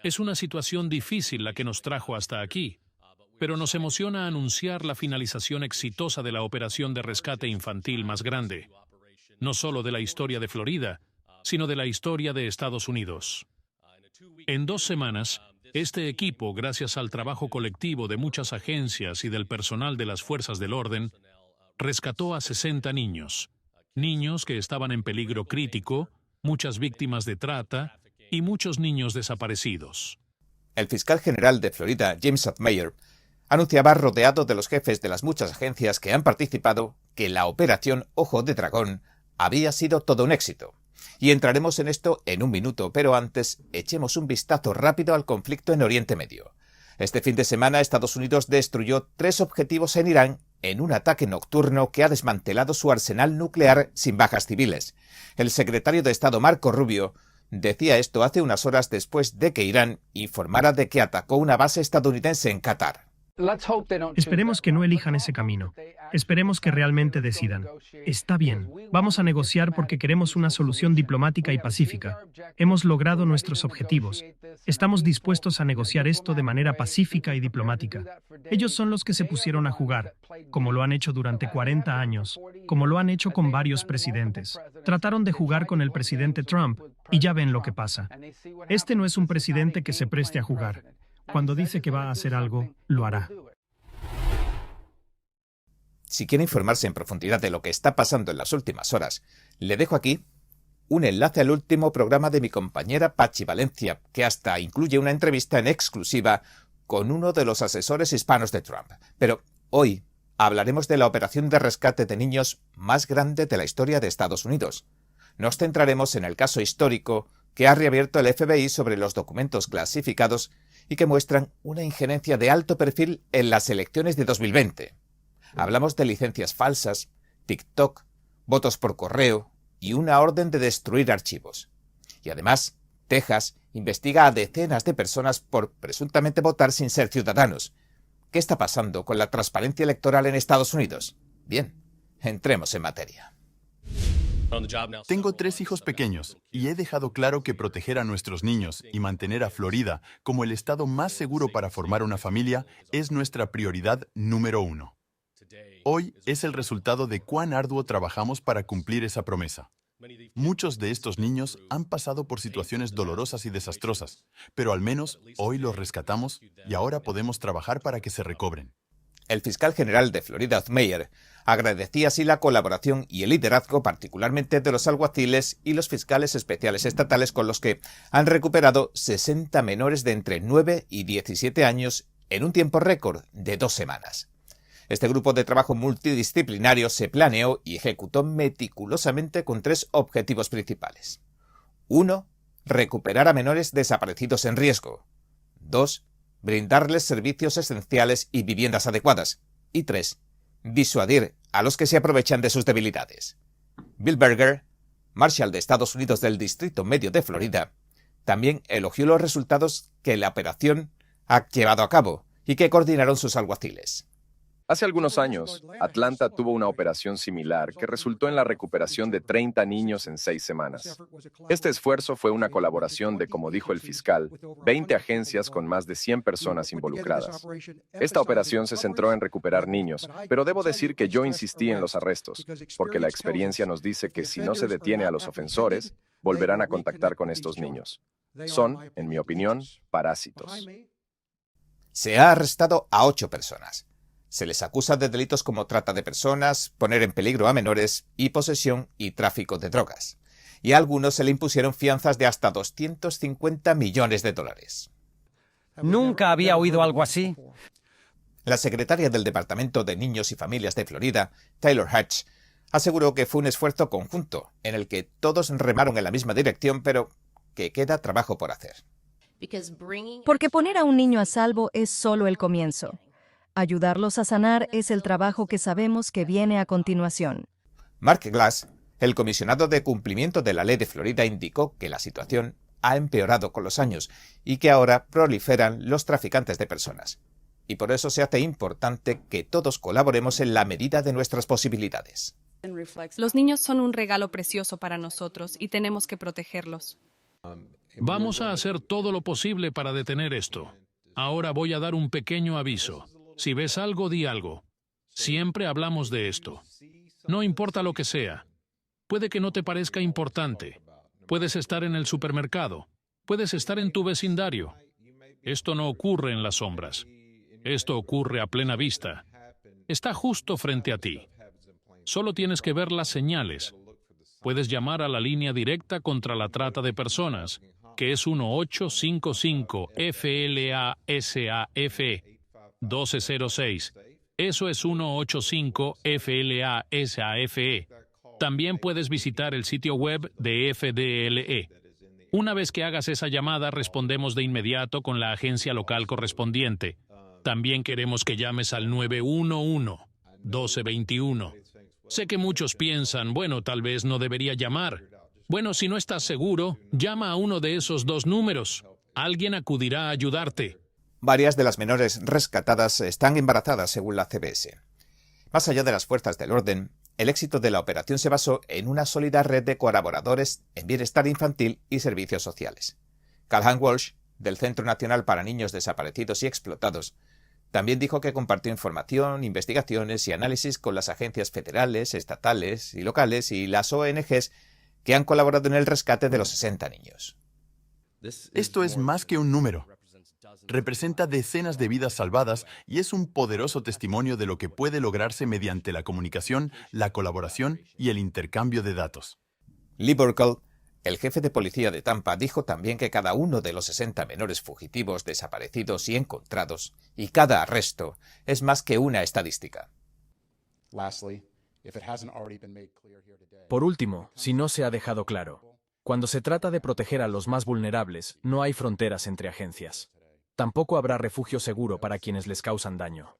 Es una situación difícil la que nos trajo hasta aquí, pero nos emociona anunciar la finalización exitosa de la operación de rescate infantil más grande, no solo de la historia de Florida, sino de la historia de Estados Unidos. En 2 semanas, este equipo, gracias al trabajo colectivo de muchas agencias y del personal de las fuerzas del orden, rescató a 60 niños, niños que estaban en peligro crítico, muchas víctimas de trata y muchos niños desaparecidos. El fiscal general de Florida, James Mayer, anunciaba, rodeado de los jefes de las muchas agencias que han participado, que la operación Ojo de Dragón había sido todo un éxito. Y entraremos en esto en un minuto, pero antes echemos un vistazo rápido al conflicto en Oriente Medio. Este fin de semana Estados Unidos destruyó 3 objetivos en Irán en un ataque nocturno que ha desmantelado su arsenal nuclear sin bajas civiles. El secretario de Estado Marco Rubio decía esto hace unas horas después de que Irán informara de que atacó una base estadounidense en Qatar. Esperemos que no elijan ese camino. Esperemos que realmente decidan. Está bien, vamos a negociar porque queremos una solución diplomática y pacífica. Hemos logrado nuestros objetivos. Estamos dispuestos a negociar esto de manera pacífica y diplomática. Ellos son los que se pusieron a jugar, como lo han hecho durante 40 años, como lo han hecho con varios presidentes. Trataron de jugar con el presidente Trump y ya ven lo que pasa. Este no es un presidente que se preste a jugar. Cuando dice que va a hacer algo, lo hará. Si quiere informarse en profundidad de lo que está pasando en las últimas horas, le dejo aquí un enlace al último programa de mi compañera Pachi Valencia, que hasta incluye una entrevista en exclusiva con uno de los asesores hispanos de Trump. Pero hoy hablaremos de la operación de rescate de niños más grande de la historia de Estados Unidos. Nos centraremos en el caso histórico que ha reabierto el FBI sobre los documentos clasificados y que muestran una injerencia de alto perfil en las elecciones de 2020. Hablamos de licencias falsas, TikTok, votos por correo y una orden de destruir archivos. Y además, Texas investiga a decenas de personas por presuntamente votar sin ser ciudadanos. ¿Qué está pasando con la transparencia electoral en Estados Unidos? Bien, entremos en materia. Tengo 3 hijos pequeños y he dejado claro que proteger a nuestros niños y mantener a Florida como el estado más seguro para formar una familia es nuestra prioridad número 1. Hoy es el resultado de cuán arduo trabajamos para cumplir esa promesa. Muchos de estos niños han pasado por situaciones dolorosas y desastrosas, pero al menos hoy los rescatamos y ahora podemos trabajar para que se recobren. El fiscal general de Florida, Mayer, agradecía así la colaboración y el liderazgo particularmente de los alguaciles y los fiscales especiales estatales con los que han recuperado 60 menores de entre 9 y 17 años en un tiempo récord de 2 semanas. Este grupo de trabajo multidisciplinario se planeó y ejecutó meticulosamente con 3 objetivos principales. 1. Recuperar a menores desaparecidos en riesgo. 2. Brindarles servicios esenciales y viviendas adecuadas. Y 3. Disuadir a los que se aprovechan de sus debilidades. Bill Berger, Marshal de Estados Unidos del Distrito Medio de Florida, también elogió los resultados que la operación ha llevado a cabo y que coordinaron sus alguaciles. Hace algunos años, Atlanta tuvo una operación similar que resultó en la recuperación de 30 niños en 6 semanas. Este esfuerzo fue una colaboración de, como dijo el fiscal, 20 agencias con más de 100 personas involucradas. Esta operación se centró en recuperar niños, pero debo decir que yo insistí en los arrestos, porque la experiencia nos dice que si no se detiene a los ofensores, volverán a contactar con estos niños. Son, en mi opinión, parásitos. Se ha arrestado a 8 personas. Se les acusa de delitos como trata de personas, poner en peligro a menores y posesión y tráfico de drogas. Y a algunos se le impusieron fianzas de hasta $250 millones. Nunca había oído algo así. La secretaria del Departamento de Niños y Familias de Florida, Taylor Hatch, aseguró que fue un esfuerzo conjunto en el que todos remaron en la misma dirección, pero que queda trabajo por hacer. Porque poner a un niño a salvo es solo el comienzo. Ayudarlos a sanar es el trabajo que sabemos que viene a continuación. Mark Glass, el comisionado de cumplimiento de la ley de Florida, indicó que la situación ha empeorado con los años y que ahora proliferan los traficantes de personas. Y por eso se hace importante que todos colaboremos en la medida de nuestras posibilidades. Los niños son un regalo precioso para nosotros y tenemos que protegerlos. Vamos a hacer todo lo posible para detener esto. Ahora voy a dar un pequeño aviso. Si ves algo, di algo. Siempre hablamos de esto. No importa lo que sea. Puede que no te parezca importante. Puedes estar en el supermercado. Puedes estar en tu vecindario. Esto no ocurre en las sombras. Esto ocurre a plena vista. Está justo frente a ti. Solo tienes que ver las señales. Puedes llamar a la línea directa contra la trata de personas, que es 1-855-FLASAFE-1206. Eso es 1-85-FLASAFE. También puedes visitar el sitio web de FDLE. Una vez que hagas esa llamada, respondemos de inmediato con la agencia local correspondiente. También queremos que llames al 911-1221. Sé que muchos piensan, bueno, tal vez no debería llamar. Bueno, si no estás seguro, llama a uno de esos dos números. Alguien acudirá a ayudarte. Varias de las menores rescatadas están embarazadas, según la CBS. Más allá de las fuerzas del orden, el éxito de la operación se basó en una sólida red de colaboradores en bienestar infantil y servicios sociales. Calhan Walsh, del Centro Nacional para Niños Desaparecidos y Explotados, también dijo que compartió información, investigaciones y análisis con las agencias federales, estatales y locales y las ONGs que han colaborado en el rescate de los 60 niños. Esto es más que un número. Representa decenas de vidas salvadas y es un poderoso testimonio de lo que puede lograrse mediante la comunicación, la colaboración y el intercambio de datos. Lee Burkle, el jefe de policía de Tampa, dijo también que cada uno de los 60 menores fugitivos desaparecidos y encontrados, y cada arresto, es más que una estadística. Por último, si no se ha dejado claro, cuando se trata de proteger a los más vulnerables, no hay fronteras entre agencias. Tampoco habrá refugio seguro para quienes les causan daño.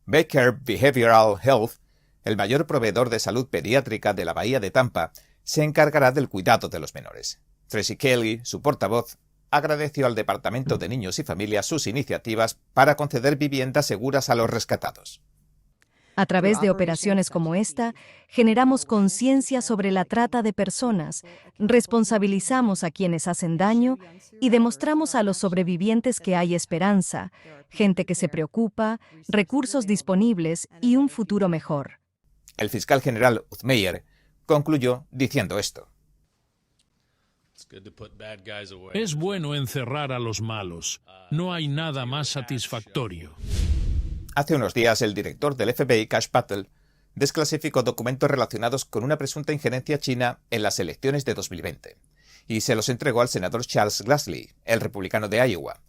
Baker Behavioral Health, el mayor proveedor de salud pediátrica de la Bahía de Tampa, se encargará del cuidado de los menores. Tracy Kelly, su portavoz, agradeció al Departamento de Niños y Familias sus iniciativas para conceder viviendas seguras a los rescatados. A través de operaciones como esta, generamos conciencia sobre la trata de personas, responsabilizamos a quienes hacen daño y demostramos a los sobrevivientes que hay esperanza, gente que se preocupa, recursos disponibles y un futuro mejor. El fiscal general Uthmeyer concluyó diciendo esto. Es bueno encerrar a los malos. No hay nada más satisfactorio. Hace unos días, el director del FBI, Kash Patel, desclasificó documentos relacionados con una presunta injerencia china en las elecciones de 2020 y se los entregó al senador Charles Grassley, el republicano de Iowa.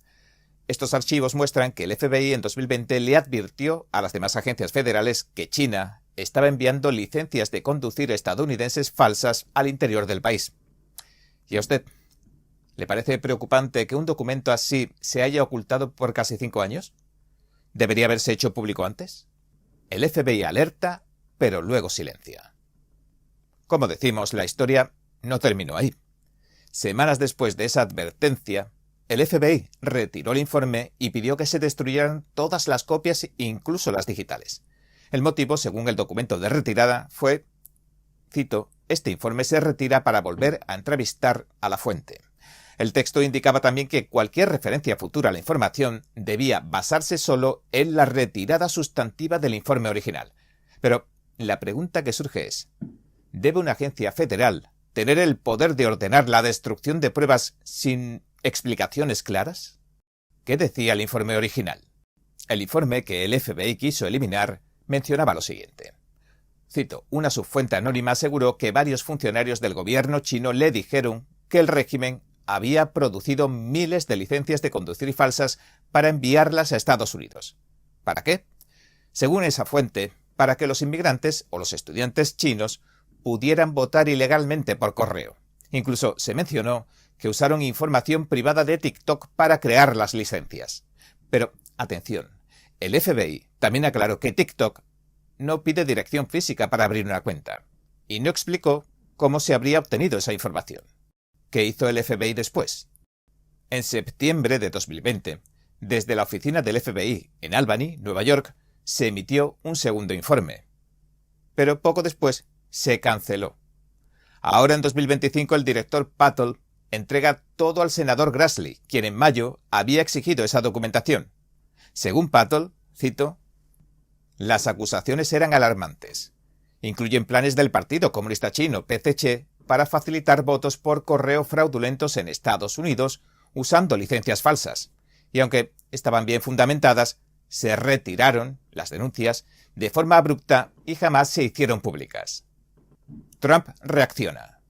Estos archivos muestran que el FBI en 2020 le advirtió a las demás agencias federales que China estaba enviando licencias de conducir estadounidenses falsas al interior del país. ¿Y a usted? ¿Le parece preocupante que un documento así se haya ocultado por casi 5 años? ¿Debería haberse hecho público antes? El FBI alerta, pero luego silencia. Como decimos, la historia no terminó ahí. Semanas después de esa advertencia, el FBI retiró el informe y pidió que se destruyeran todas las copias, incluso las digitales. El motivo, según el documento de retirada, fue, cito, este informe se retira para volver a entrevistar a la fuente. El texto indicaba también que cualquier referencia futura a la información debía basarse solo en la retirada sustantiva del informe original. Pero la pregunta que surge es, ¿debe una agencia federal tener el poder de ordenar la destrucción de pruebas sin explicaciones claras? ¿Qué decía el informe original? El informe que el FBI quiso eliminar mencionaba lo siguiente. Cito, una subfuente anónima aseguró que varios funcionarios del gobierno chino le dijeron que el régimen había producido miles de licencias de conducir falsas para enviarlas a Estados Unidos. ¿Para qué? Según esa fuente, para que los inmigrantes o los estudiantes chinos pudieran votar ilegalmente por correo. Incluso se mencionó que usaron información privada de TikTok para crear las licencias. Pero, atención, el FBI también aclaró que TikTok no pide dirección física para abrir una cuenta, y no explicó cómo se habría obtenido esa información. ¿Qué hizo el FBI después? En septiembre de 2020, desde la oficina del FBI en Albany, Nueva York, se emitió un segundo informe. Pero poco después se canceló. Ahora en 2025 el director Patel entrega todo al senador Grassley, quien en mayo había exigido esa documentación. Según Patel, cito, las acusaciones eran alarmantes. Incluyen planes del Partido Comunista Chino, PCC, para facilitar votos por correo fraudulentos en Estados Unidos usando licencias falsas. Y aunque estaban bien fundamentadas, se retiraron las denuncias de forma abrupta y jamás se hicieron públicas. Trump reacciona.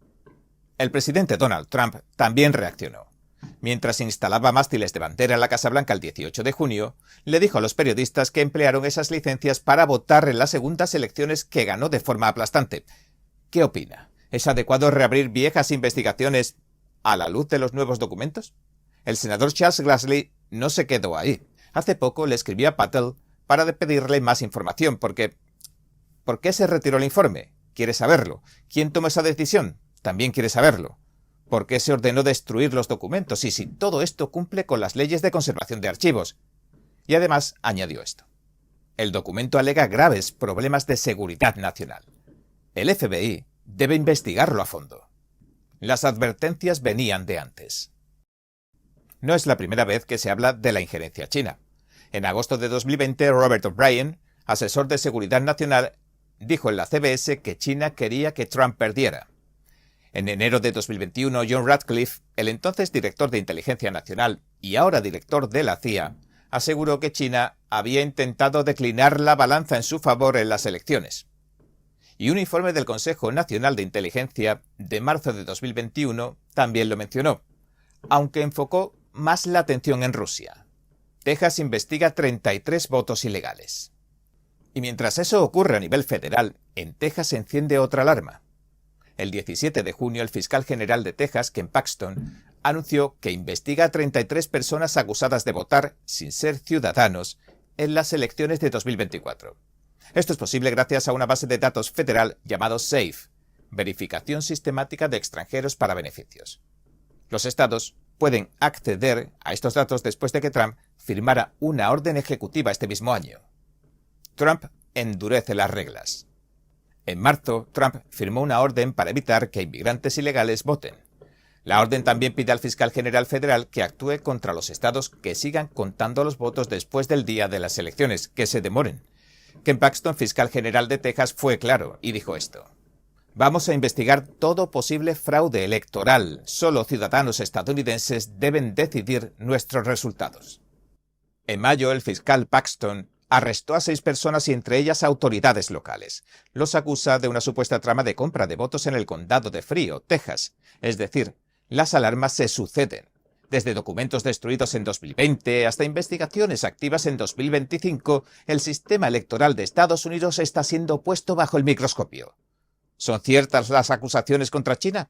El presidente Donald Trump también reaccionó. Mientras instalaba mástiles de bandera en la Casa Blanca el 18 de junio, le dijo a los periodistas que emplearon esas licencias para votar en las segundas elecciones que ganó de forma aplastante. ¿Qué opina? ¿Es adecuado reabrir viejas investigaciones a la luz de los nuevos documentos? El senador Charles Grassley no se quedó ahí. Hace poco le escribió a Patel para pedirle más información porque... ¿Por qué se retiró el informe? Quiere saberlo. ¿Quién tomó esa decisión? También quiere saberlo. ¿Por qué se ordenó destruir los documentos y si todo esto cumple con las leyes de conservación de archivos? Y además añadió esto. El documento alega graves problemas de seguridad nacional. El FBI debe investigarlo a fondo. Las advertencias venían de antes. No es la primera vez que se habla de la injerencia china. En agosto de 2020, Robert O'Brien, asesor de seguridad nacional, dijo en la CBS que China quería que Trump perdiera. En enero de 2021, John Ratcliffe, el entonces director de Inteligencia Nacional y ahora director de la CIA, aseguró que China había intentado declinar la balanza en su favor en las elecciones. Y un informe del Consejo Nacional de Inteligencia de marzo de 2021 también lo mencionó, aunque enfocó más la atención en Rusia. Texas investiga 33 votos ilegales. Y mientras eso ocurre a nivel federal, en Texas se enciende otra alarma. El 17 de junio, el fiscal general de Texas, Ken Paxton, anunció que investiga a 33 personas acusadas de votar sin ser ciudadanos en las elecciones de 2024. Esto es posible gracias a una base de datos federal llamado SAFE, Verificación Sistemática de Extranjeros para Beneficios. Los estados pueden acceder a estos datos después de que Trump firmara una orden ejecutiva este mismo año. Trump endurece las reglas. En marzo, Trump firmó una orden para evitar que inmigrantes ilegales voten. La orden también pide al fiscal general federal que actúe contra los estados que sigan contando los votos después del día de las elecciones, que se demoren. Ken Paxton, fiscal general de Texas, fue claro y dijo esto. Vamos a investigar todo posible fraude electoral. Solo ciudadanos estadounidenses deben decidir nuestros resultados. En mayo, el fiscal Paxton arrestó a 6 personas y entre ellas autoridades locales. Los acusa de una supuesta trama de compra de votos en el condado de Frio, Texas. Es decir, las alarmas se suceden. Desde documentos destruidos en 2020 hasta investigaciones activas en 2025, el sistema electoral de Estados Unidos está siendo puesto bajo el microscopio. ¿Son ciertas las acusaciones contra China?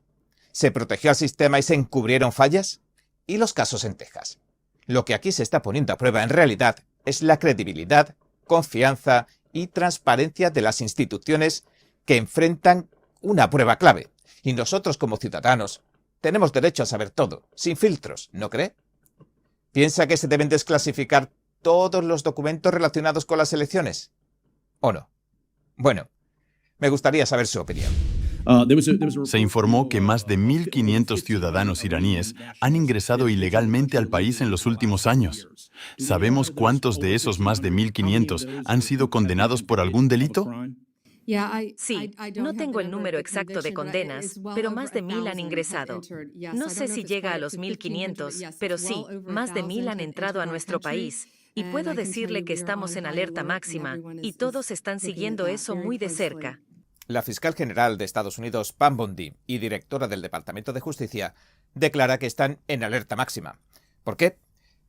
¿Se protegió al sistema y se encubrieron fallas? ¿Y los casos en Texas? Lo que aquí se está poniendo a prueba en realidad es la credibilidad, confianza y transparencia de las instituciones que enfrentan una prueba clave. Y nosotros como ciudadanos tenemos derecho a saber todo, sin filtros, ¿no cree? ¿Piensa que se deben desclasificar todos los documentos relacionados con las elecciones? ¿O no? Bueno, me gustaría saber su opinión. Se informó que más de 1.500 ciudadanos iraníes han ingresado ilegalmente al país en los últimos años. ¿Sabemos cuántos de esos más de 1.500 han sido condenados por algún delito? Sí, no tengo el número exacto de condenas, pero más de 1.000 han ingresado. No sé si llega a los 1.500, pero sí, más de 1.000 han entrado a nuestro país. Y puedo decirle que estamos en alerta máxima, y todos están siguiendo eso muy de cerca. La fiscal general de Estados Unidos, Pam Bondi, y directora del Departamento de Justicia, declara que están en alerta máxima. ¿Por qué?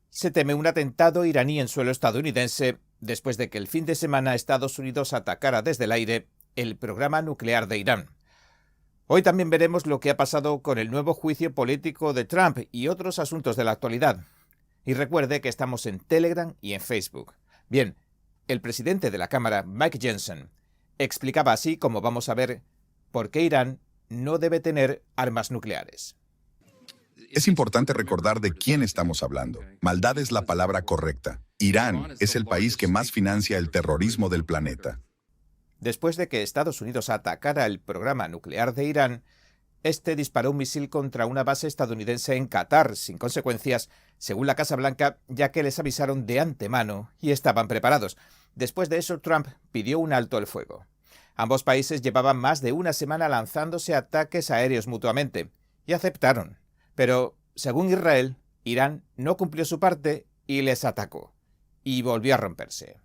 Se teme un atentado iraní en suelo estadounidense después de que el fin de semana Estados Unidos atacara desde el aire el programa nuclear de Irán. Hoy también veremos lo que ha pasado con el nuevo juicio político de Trump y otros asuntos de la actualidad. Y recuerde que estamos en Telegram y en Facebook. Bien, el presidente de la Cámara, Mike Johnson, explicaba así cómo vamos a ver por qué Irán no debe tener armas nucleares. Es importante recordar de quién estamos hablando. Maldad es la palabra correcta. Irán es el país que más financia el terrorismo del planeta. Después de que Estados Unidos atacara el programa nuclear de Irán, este disparó un misil contra una base estadounidense en Qatar, sin consecuencias, según la Casa Blanca, ya que les avisaron de antemano y estaban preparados. Después de eso, Trump pidió un alto el fuego. Ambos países llevaban más de una semana lanzándose ataques aéreos mutuamente, y aceptaron. Pero, según Israel, Irán no cumplió su parte y les atacó. Y volvió a romperse.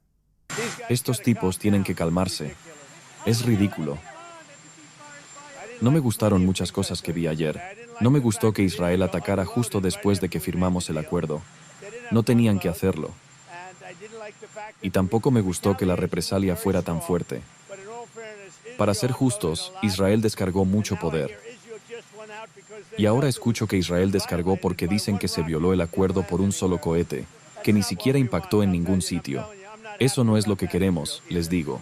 Estos tipos tienen que calmarse. Es ridículo. No me gustaron muchas cosas que vi ayer. No me gustó que Israel atacara justo después de que firmamos el acuerdo. No tenían que hacerlo. Y tampoco me gustó que la represalia fuera tan fuerte. Para ser justos, Israel descargó mucho poder. Y ahora escucho que Israel descargó porque dicen que se violó el acuerdo por un solo cohete, que ni siquiera impactó en ningún sitio. Eso no es lo que queremos, les digo.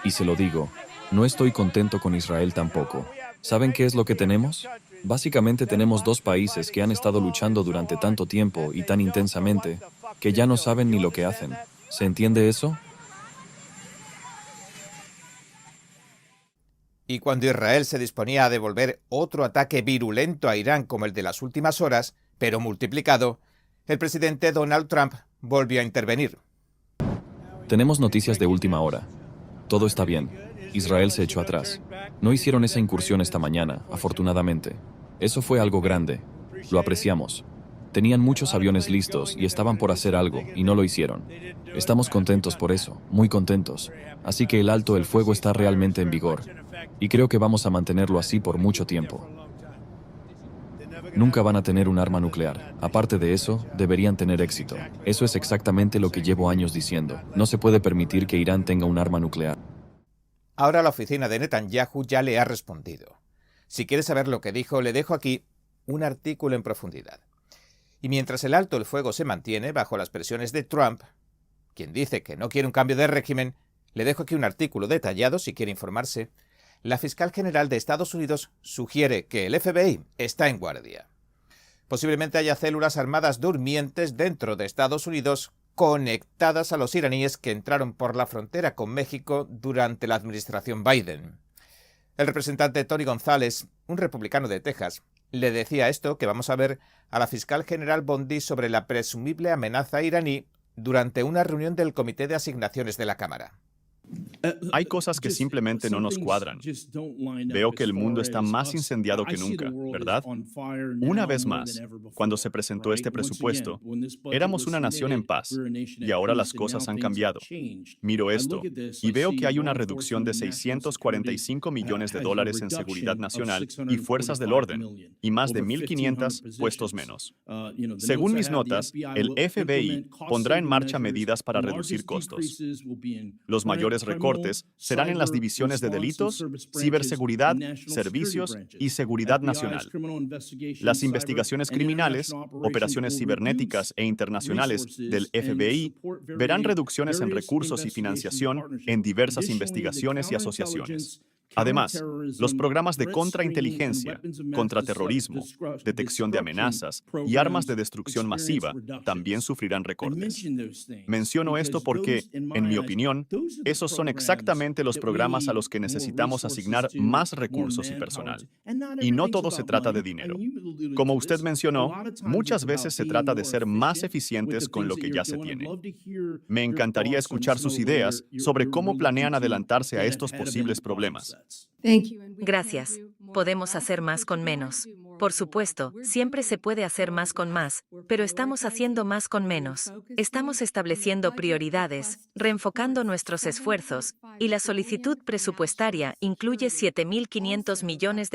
Y se lo digo, no estoy contento con Israel tampoco. ¿Saben qué es lo que tenemos? Básicamente tenemos dos países que han estado luchando durante tanto tiempo y tan intensamente, que ya no saben ni lo que hacen. ¿Se entiende eso? Y cuando Israel se disponía a devolver otro ataque virulento a Irán como el de las últimas horas, pero multiplicado, el presidente Donald Trump volvió a intervenir. Tenemos noticias de última hora. Todo está bien. Israel se echó atrás. No hicieron esa incursión esta mañana, afortunadamente. Eso fue algo grande. Lo apreciamos. Tenían muchos aviones listos y estaban por hacer algo, y no lo hicieron. Estamos contentos por eso, muy contentos. Así que el alto el fuego está realmente en vigor. Y creo que vamos a mantenerlo así por mucho tiempo. Nunca van a tener un arma nuclear. Aparte de eso, deberían tener éxito. Eso es exactamente lo que llevo años diciendo. No se puede permitir que Irán tenga un arma nuclear. Ahora la oficina de Netanyahu ya le ha respondido. Si quiere saber lo que dijo, le dejo aquí un artículo en profundidad. Y mientras el alto el fuego se mantiene bajo las presiones de Trump, quien dice que no quiere un cambio de régimen, le dejo aquí un artículo detallado si quiere informarse. La fiscal general de Estados Unidos sugiere que el FBI está en guardia. Posiblemente haya células armadas durmientes dentro de Estados Unidos conectadas a los iraníes que entraron por la frontera con México durante la administración Biden. El representante Tony González, un republicano de Texas, le decía esto que vamos a ver a la fiscal general Bondi sobre la presumible amenaza iraní durante una reunión del Comité de Asignaciones de la Cámara. Hay cosas que simplemente no nos cuadran. Veo que el mundo está más incendiado que nunca, ¿verdad? Una vez más, cuando se presentó este presupuesto, éramos una nación en paz, y ahora las cosas han cambiado. Miro esto, y veo que hay una reducción de $645 millones en seguridad nacional y fuerzas del orden, y más de 1.500 puestos menos. Según mis notas, el FBI pondrá en marcha medidas para reducir costos. Los mayores recortes serán en las divisiones de delitos, ciberseguridad, servicios y seguridad nacional. Las investigaciones criminales, operaciones cibernéticas e internacionales del FBI verán reducciones en recursos y financiación en diversas investigaciones y asociaciones. Además, los programas de contrainteligencia, contraterrorismo, detección de amenazas y armas de destrucción masiva también sufrirán recortes. Menciono esto porque, en mi opinión, esos son exactamente los programas a los que necesitamos asignar más recursos y personal. Y no todo se trata de dinero. Como usted mencionó, muchas veces se trata de ser más eficientes con lo que ya se tiene. Me encantaría escuchar sus ideas sobre cómo planean adelantarse a estos posibles problemas. Gracias. Podemos hacer más con menos. Por supuesto, siempre se puede hacer más con más, pero estamos haciendo más con menos. Estamos estableciendo prioridades, reenfocando nuestros esfuerzos, y la solicitud presupuestaria incluye $7.500 millones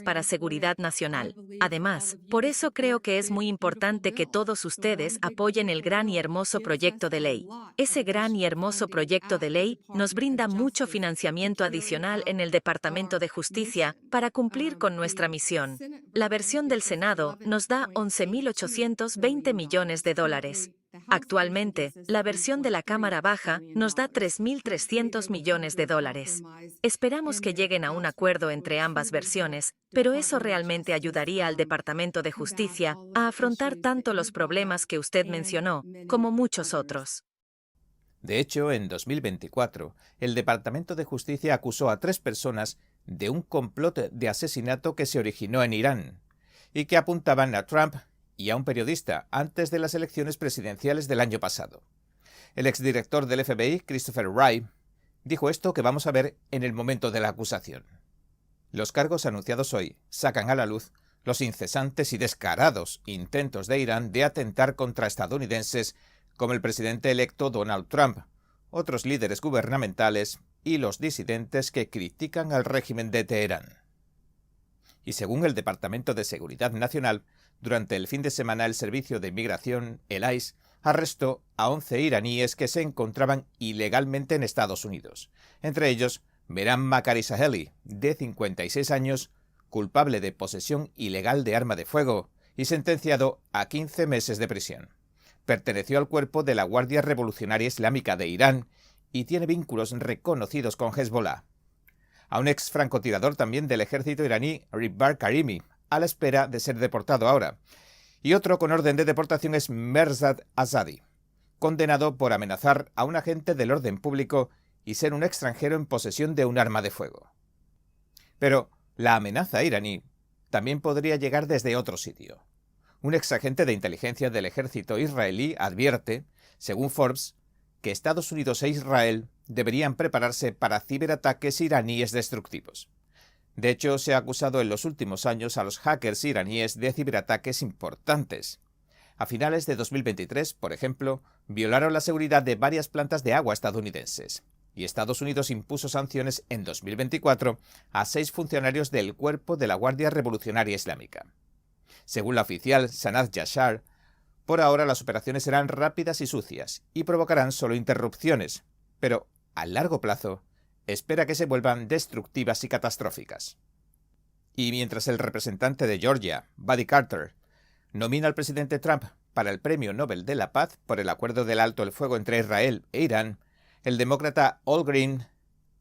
para seguridad nacional. Además, por eso creo que es muy importante que todos ustedes apoyen el gran y hermoso proyecto de ley. Ese gran y hermoso proyecto de ley nos brinda mucho financiamiento adicional en el Departamento de Justicia para cumplir con nuestra misión. La versión del Senado nos da $11.820 millones. Actualmente, la versión de la Cámara Baja nos da $3.300 millones. Esperamos que lleguen a un acuerdo entre ambas versiones, pero eso realmente ayudaría al Departamento de Justicia a afrontar tanto los problemas que usted mencionó, como muchos otros. De hecho, en 2024, el Departamento de Justicia acusó a 3 personas de un complot de asesinato que se originó en Irán y que apuntaban a Trump y a un periodista antes de las elecciones presidenciales del año pasado. El exdirector del FBI, Christopher Wray, dijo esto que vamos a ver en el momento de la acusación. Los cargos anunciados hoy sacan a la luz los incesantes y descarados intentos de Irán de atentar contra estadounidenses como el presidente electo Donald Trump, otros líderes gubernamentales y los disidentes que critican al régimen de Teherán. Y según el Departamento de Seguridad Nacional, durante el fin de semana el Servicio de Inmigración, el ICE, arrestó a 11 iraníes que se encontraban ilegalmente en Estados Unidos, entre ellos Mehran Makarisaheli, de 56 años, culpable de posesión ilegal de arma de fuego y sentenciado a 15 meses de prisión. Perteneció al cuerpo de la Guardia Revolucionaria Islámica de Irán y tiene vínculos reconocidos con Hezbollah. A un ex francotirador también del ejército iraní, Ribar Karimi, a la espera de ser deportado ahora. Y otro con orden de deportación es Merzad Azadi, condenado por amenazar a un agente del orden público y ser un extranjero en posesión de un arma de fuego. Pero la amenaza iraní también podría llegar desde otro sitio. Un exagente de inteligencia del ejército israelí advierte, según Forbes, que Estados Unidos e Israel deberían prepararse para ciberataques iraníes destructivos. De hecho, se ha acusado en los últimos años a los hackers iraníes de ciberataques importantes. A finales de 2023, por ejemplo, violaron la seguridad de varias plantas de agua estadounidenses. Y Estados Unidos impuso sanciones en 2024 a 6 funcionarios del cuerpo de la Guardia Revolucionaria Islámica. Según la oficial Sanad Yashar, por ahora las operaciones serán rápidas y sucias y provocarán solo interrupciones, pero a largo plazo espera que se vuelvan destructivas y catastróficas. Y mientras el representante de Georgia, Buddy Carter, nomina al presidente Trump para el Premio Nobel de la Paz por el acuerdo del alto el fuego entre Israel e Irán, el demócrata Al Green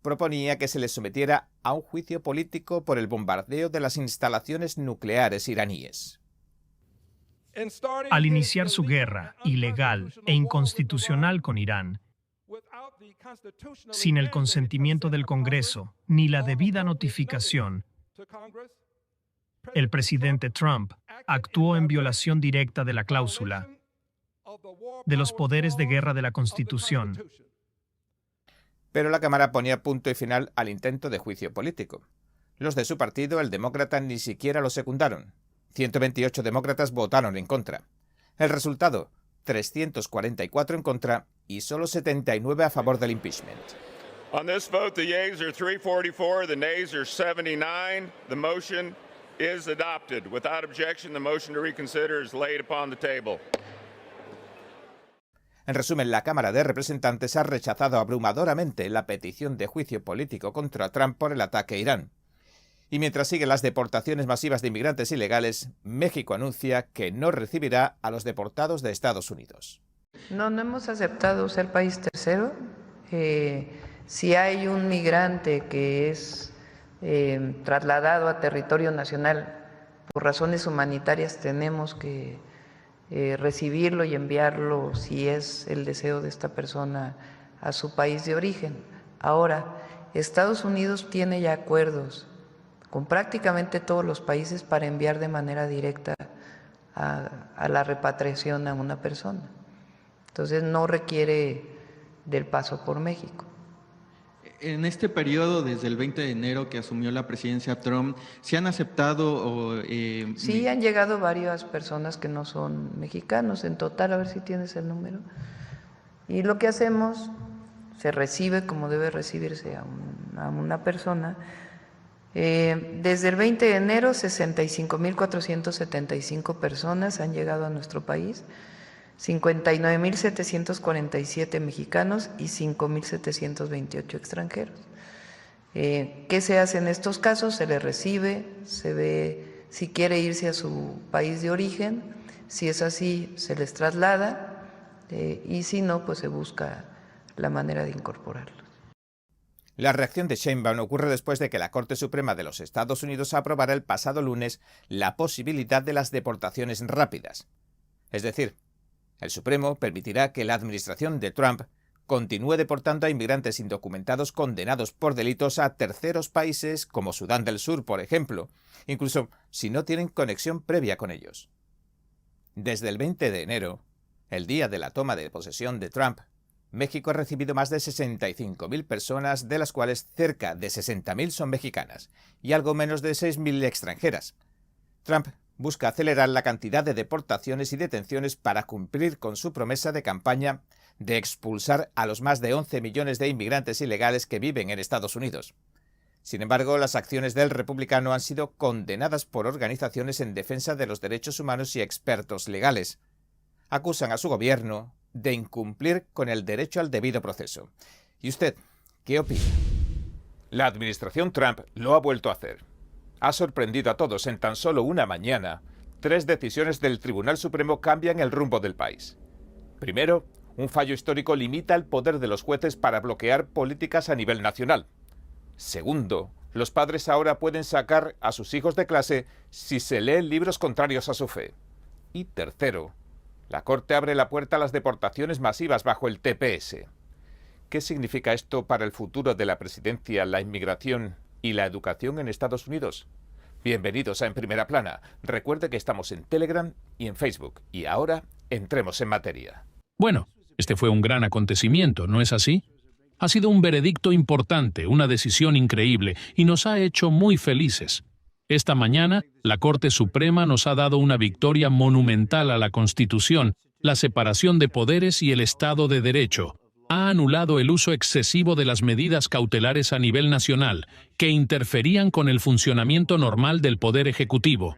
proponía que se le sometiera a un juicio político por el bombardeo de las instalaciones nucleares iraníes. Al iniciar su guerra ilegal e inconstitucional con Irán, sin el consentimiento del Congreso ni la debida notificación, el presidente Trump actuó en violación directa de la cláusula de los poderes de guerra de la Constitución. Pero la Cámara ponía punto y final al intento de juicio político. Los de su partido, el demócrata, ni siquiera lo secundaron. 128 demócratas votaron en contra. El resultado, 344 en contra y solo 79 a favor del impeachment. On this vote, the yeas are 344, the nays are 79. The motion is adopted. Without objection, the motion to reconsider is laid upon the table. En resumen, la Cámara de Representantes ha rechazado abrumadoramente la petición de juicio político contra Trump por el ataque a Irán. Y mientras siguen las deportaciones masivas de inmigrantes ilegales, México anuncia que no recibirá a los deportados de Estados Unidos. No hemos aceptado ser país tercero. Si hay un migrante que es trasladado a territorio nacional por razones humanitarias, tenemos que recibirlo y enviarlo, si es el deseo de esta persona, a su país de origen. Ahora, Estados Unidos tiene ya acuerdos con prácticamente todos los países para enviar de manera directa a la repatriación a una persona. Entonces no requiere del paso por México. En este periodo, desde el 20 de enero que asumió la presidencia Trump, ¿se han aceptado? Sí, han llegado varias personas que no son mexicanos. En total, a ver si tienes el número. Y lo que hacemos, se recibe como debe recibirse a una persona. Desde el 20 de enero, 65.475 personas han llegado a nuestro país. 59.747 mexicanos y 5.728 extranjeros. ¿Qué se hace en estos casos? Se le recibe, se ve si quiere irse a su país de origen, si es así se les traslada y si no, pues se busca la manera de incorporarlos. La reacción de Sheinbaum ocurre después de que la Corte Suprema de los Estados Unidos aprobara el pasado lunes la posibilidad de las deportaciones rápidas. Es decir, el Supremo permitirá que la administración de Trump continúe deportando a inmigrantes indocumentados condenados por delitos a terceros países como Sudán del Sur, por ejemplo, incluso si no tienen conexión previa con ellos. Desde el 20 de enero, el día de la toma de posesión de Trump, México ha recibido más de 65.000 personas, de las cuales cerca de 60.000 son mexicanas y algo menos de 6.000 extranjeras. Trump busca acelerar la cantidad de deportaciones y detenciones para cumplir con su promesa de campaña de expulsar a los más de 11 millones de inmigrantes ilegales que viven en Estados Unidos. Sin embargo, las acciones del republicano han sido condenadas por organizaciones en defensa de los derechos humanos y expertos legales. Acusan a su gobierno de incumplir con el derecho al debido proceso. ¿Y usted qué opina? La administración Trump lo ha vuelto a hacer. Ha sorprendido a todos. En tan solo una mañana, 3 decisiones del Tribunal Supremo cambian el rumbo del país. Primero, un fallo histórico limita el poder de los jueces para bloquear políticas a nivel nacional. Segundo, los padres ahora pueden sacar a sus hijos de clase si se leen libros contrarios a su fe. Y tercero, la Corte abre la puerta a las deportaciones masivas bajo el TPS. ¿Qué significa esto para el futuro de la presidencia, la inmigración y la educación en Estados Unidos? Bienvenidos a En Primera Plana. Recuerde que estamos en Telegram y en Facebook. Y ahora entremos en materia. Bueno, este fue un gran acontecimiento, ¿no es así? Ha sido un veredicto importante, una decisión increíble, y nos ha hecho muy felices. Esta mañana, la Corte Suprema nos ha dado una victoria monumental a la Constitución, la separación de poderes y el Estado de Derecho. Ha anulado el uso excesivo de las medidas cautelares a nivel nacional, que interferían con el funcionamiento normal del Poder Ejecutivo.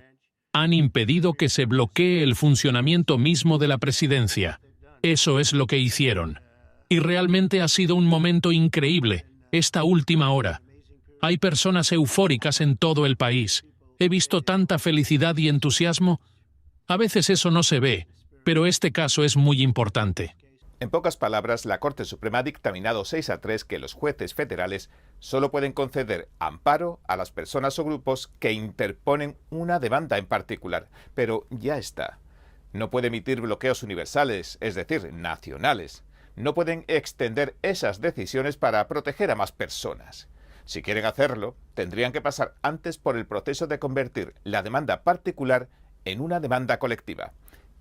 Han impedido que se bloquee el funcionamiento mismo de la presidencia. Eso es lo que hicieron. Y realmente ha sido un momento increíble, esta última hora. Hay personas eufóricas en todo el país. He visto tanta felicidad y entusiasmo. A veces eso no se ve, pero este caso es muy importante. En pocas palabras, la Corte Suprema ha dictaminado 6-3 que los jueces federales solo pueden conceder amparo a las personas o grupos que interponen una demanda en particular. Pero ya está. No puede emitir bloqueos universales, es decir, nacionales. No pueden extender esas decisiones para proteger a más personas. Si quieren hacerlo, tendrían que pasar antes por el proceso de convertir la demanda particular en una demanda colectiva.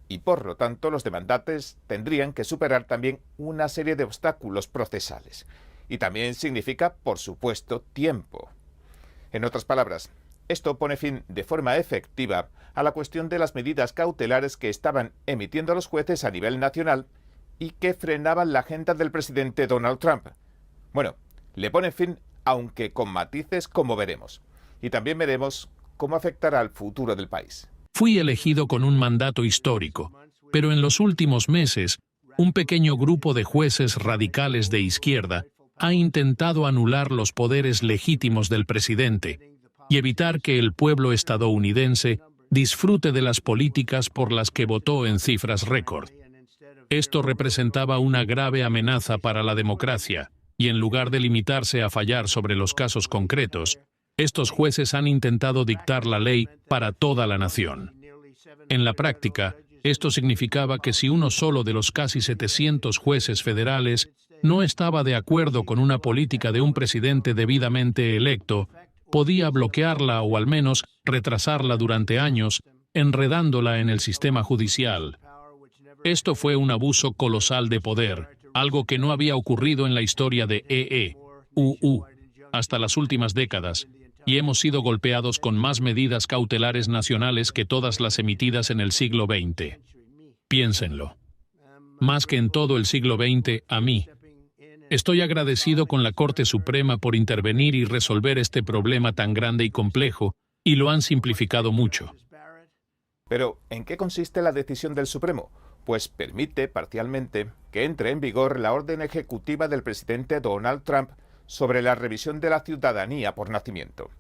Y por lo tanto, los demandantes tendrían que superar también una serie de obstáculos procesales. Y también significa, por supuesto, tiempo. En otras palabras, esto pone fin de forma efectiva a la cuestión de las medidas cautelares que estaban emitiendo los jueces a nivel nacional y que frenaban la agenda del presidente Donald Trump. Bueno, le pone fin, aunque con matices, como veremos. Y también veremos cómo afectará al futuro del país. Fui elegido con un mandato histórico, pero en los últimos meses, un pequeño grupo de jueces radicales de izquierda ha intentado anular los poderes legítimos del presidente y evitar que el pueblo estadounidense disfrute de las políticas por las que votó en cifras récord. Esto representaba una grave amenaza para la democracia, y en lugar de limitarse a fallar sobre los casos concretos, estos jueces han intentado dictar la ley para toda la nación. En la práctica, esto significaba que si uno solo de los casi 700 jueces federales no estaba de acuerdo con una política de un presidente debidamente electo, podía bloquearla o al menos retrasarla durante años, enredándola en el sistema judicial. Esto fue un abuso colosal de poder, algo que no había ocurrido en la historia de EEUU hasta las últimas décadas, y hemos sido golpeados con más medidas cautelares nacionales que todas las emitidas en el siglo XX. Piénsenlo. Más que en todo el siglo XX, a mí. Estoy agradecido con la Corte Suprema por intervenir y resolver este problema tan grande y complejo, y lo han simplificado mucho. Pero, ¿en qué consiste la decisión del Supremo? Pues permite, parcialmente, que entre en vigor la orden ejecutiva del presidente Donald Trump sobre la revisión de la ciudadanía por nacimiento.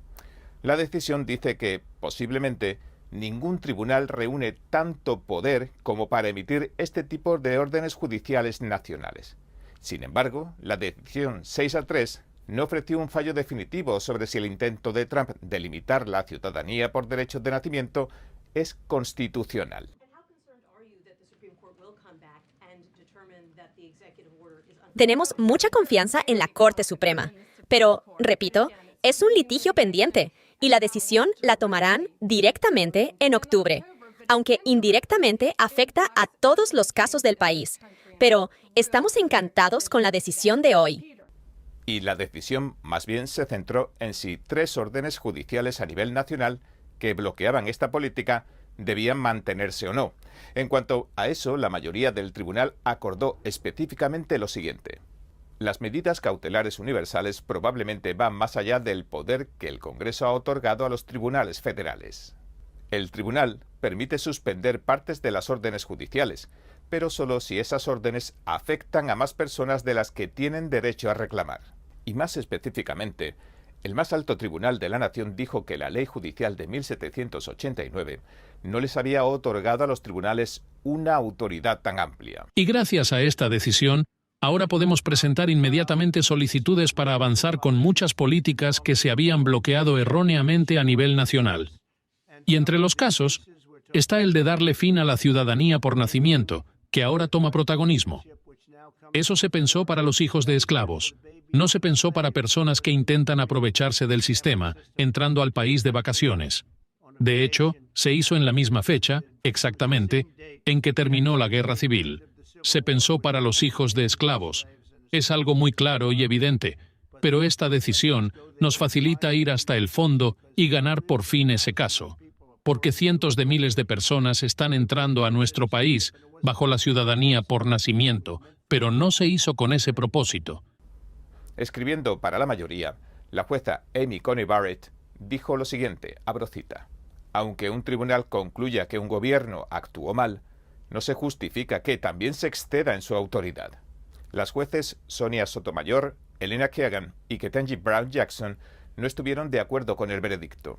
La decisión dice que, posiblemente, ningún tribunal reúne tanto poder como para emitir este tipo de órdenes judiciales nacionales. Sin embargo, la decisión 6-3 no ofreció un fallo definitivo sobre si el intento de Trump de limitar la ciudadanía por derecho de nacimiento es constitucional. Tenemos mucha confianza en la Corte Suprema, pero, repito, es un litigio pendiente y la decisión la tomarán directamente en octubre, aunque indirectamente afecta a todos los casos del país. Pero estamos encantados con la decisión de hoy. Y la decisión más bien se centró en si 3 órdenes judiciales a nivel nacional que bloqueaban esta política debían mantenerse o no. En cuanto a eso, la mayoría del tribunal acordó específicamente lo siguiente. Las medidas cautelares universales probablemente van más allá del poder que el Congreso ha otorgado a los tribunales federales. El tribunal permite suspender partes de las órdenes judiciales, pero solo si esas órdenes afectan a más personas de las que tienen derecho a reclamar. Y más específicamente, el más alto tribunal de la nación dijo que la ley judicial de 1789 no les había otorgado a los tribunales una autoridad tan amplia. Y gracias a esta decisión, ahora podemos presentar inmediatamente solicitudes para avanzar con muchas políticas que se habían bloqueado erróneamente a nivel nacional. Y entre los casos está el de darle fin a la ciudadanía por nacimiento, que ahora toma protagonismo. Eso se pensó para los hijos de esclavos. No se pensó para personas que intentan aprovecharse del sistema, entrando al país de vacaciones. De hecho, se hizo en la misma fecha, exactamente, en que terminó la guerra civil. Se pensó para los hijos de esclavos. Es algo muy claro y evidente, pero esta decisión nos facilita ir hasta el fondo y ganar por fin ese caso, porque cientos de miles de personas están entrando a nuestro país bajo la ciudadanía por nacimiento, pero no se hizo con ese propósito. Escribiendo para la mayoría, la jueza Amy Coney Barrett dijo lo siguiente, abro cita: aunque un tribunal concluya que un gobierno actuó mal, no se justifica que también se exceda en su autoridad. Las jueces Sonia Sotomayor, Elena Kagan y Ketanji Brown Jackson no estuvieron de acuerdo con el veredicto.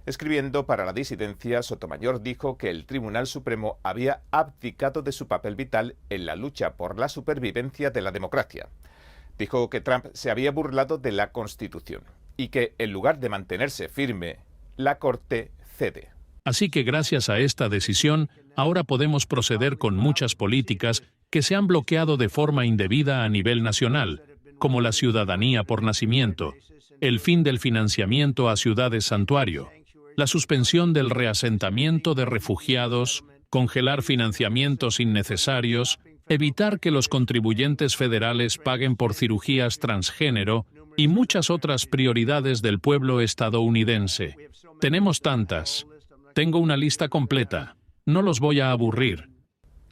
Escribiendo para la disidencia, Sotomayor dijo que el Tribunal Supremo había abdicado de su papel vital en la lucha por la supervivencia de la democracia. Dijo que Trump se había burlado de la Constitución y que, en lugar de mantenerse firme, la Corte cede. Así que gracias a esta decisión, ahora podemos proceder con muchas políticas que se han bloqueado de forma indebida a nivel nacional, como la ciudadanía por nacimiento, el fin del financiamiento a ciudades santuario, la suspensión del reasentamiento de refugiados, congelar financiamientos innecesarios, evitar que los contribuyentes federales paguen por cirugías transgénero y muchas otras prioridades del pueblo estadounidense. Tenemos tantas. Tengo una lista completa. No los voy a aburrir.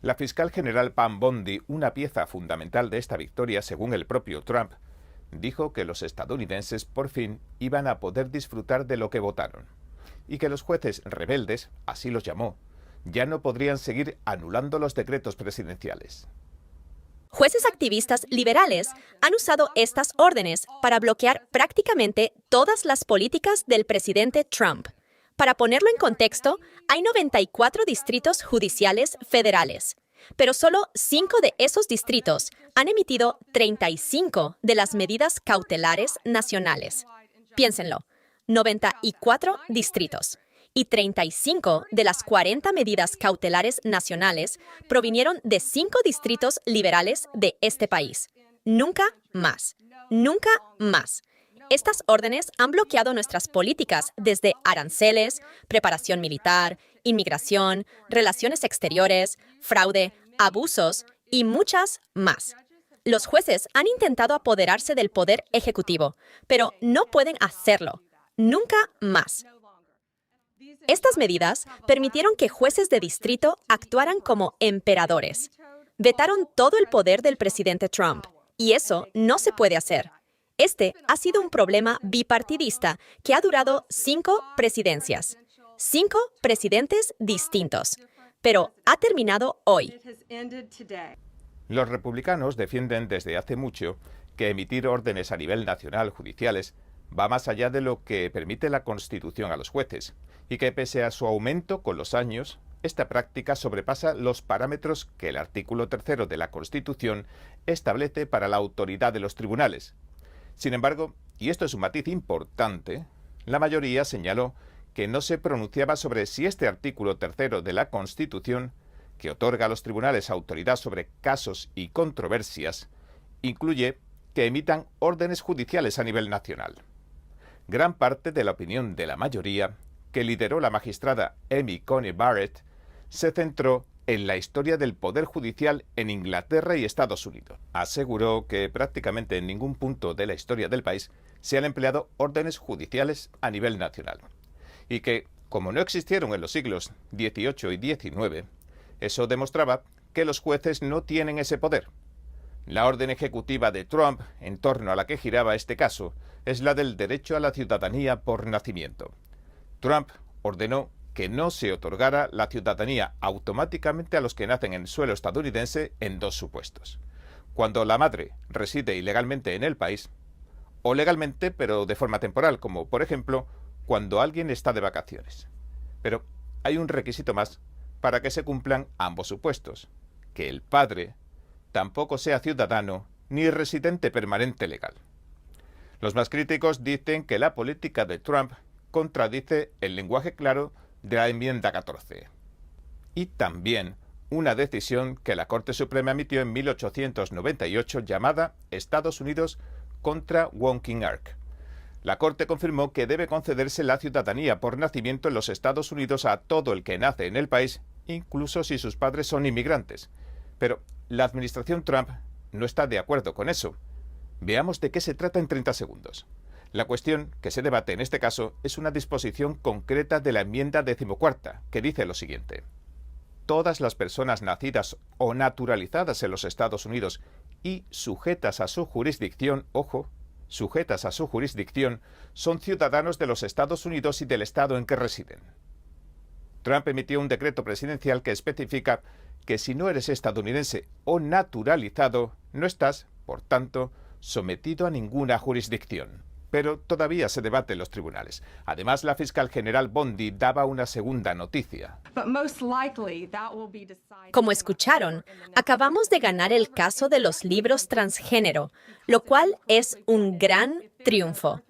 La fiscal general Pam Bondi, una pieza fundamental de esta victoria según el propio Trump, dijo que los estadounidenses por fin iban a poder disfrutar de lo que votaron y que los jueces rebeldes, así los llamó, ya no podrían seguir anulando los decretos presidenciales. Jueces activistas liberales han usado estas órdenes para bloquear prácticamente todas las políticas del presidente Trump. Para ponerlo en contexto, hay 94 distritos judiciales federales, pero solo 5 de esos distritos han emitido 35 de las medidas cautelares nacionales. Piénsenlo, 94 distritos. Y 35 de las 40 medidas cautelares nacionales provinieron de 5 distritos liberales de este país. Nunca más. Nunca más. Estas órdenes han bloqueado nuestras políticas desde aranceles, preparación militar, inmigración, relaciones exteriores, fraude, abusos y muchas más. Los jueces han intentado apoderarse del poder ejecutivo, pero no pueden hacerlo. Nunca más. Estas medidas permitieron que jueces de distrito actuaran como emperadores. Vetaron todo el poder del presidente Trump, y eso no se puede hacer. Este ha sido un problema bipartidista que ha durado 5 presidencias, 5 presidentes distintos, pero ha terminado hoy. Los republicanos defienden desde hace mucho que emitir órdenes a nivel nacional judiciales va más allá de lo que permite la Constitución a los jueces, y que pese a su aumento con los años, esta práctica sobrepasa los parámetros que el artículo 3 de la Constitución establece para la autoridad de los tribunales. Sin embargo, y esto es un matiz importante, la mayoría señaló que no se pronunciaba sobre si este artículo 3 de la Constitución que otorga a los tribunales autoridad sobre casos y controversias, incluye que emitan órdenes judiciales a nivel nacional. Gran parte de la opinión de la mayoría, que lideró la magistrada Amy Coney Barrett, se centró en la historia del poder judicial en Inglaterra y Estados Unidos. Aseguró que prácticamente en ningún punto de la historia del país se han empleado órdenes judiciales a nivel nacional. Y que, como no existieron en los siglos XVIII y XIX, eso demostraba que los jueces no tienen ese poder. La orden ejecutiva de Trump, en torno a la que giraba este caso, es la del derecho a la ciudadanía por nacimiento. Trump ordenó que no se otorgara la ciudadanía automáticamente a los que nacen en suelo estadounidense en dos supuestos: cuando la madre reside ilegalmente en el país, o legalmente pero de forma temporal, como por ejemplo cuando alguien está de vacaciones. Pero hay un requisito más para que se cumplan ambos supuestos: que el padre tampoco sea ciudadano ni residente permanente legal. Los más críticos dicen que la política de Trump contradice el lenguaje claro de la enmienda 14. Y también una decisión que la Corte Suprema emitió en 1898 llamada Estados Unidos contra Woking Ark. La Corte confirmó que debe concederse la ciudadanía por nacimiento en los Estados Unidos a todo el que nace en el país, incluso si sus padres son inmigrantes. Pero la administración Trump no está de acuerdo con eso. Veamos de qué se trata en 30 segundos. La cuestión que se debate en este caso es una disposición concreta de la enmienda 14ª, que dice lo siguiente: todas las personas nacidas o naturalizadas en los Estados Unidos y sujetas a su jurisdicción, ojo, sujetas a su jurisdicción, son ciudadanos de los Estados Unidos y del estado en que residen. Trump emitió un decreto presidencial que especifica que si no eres estadounidense o naturalizado, no estás, por tanto, sometido a ninguna jurisdicción. Pero todavía se debate en los tribunales. Además, la fiscal general Bondi daba una segunda noticia. Como escucharon, acabamos de ganar el caso de los libros transgénero, lo cual es un gran triunfo.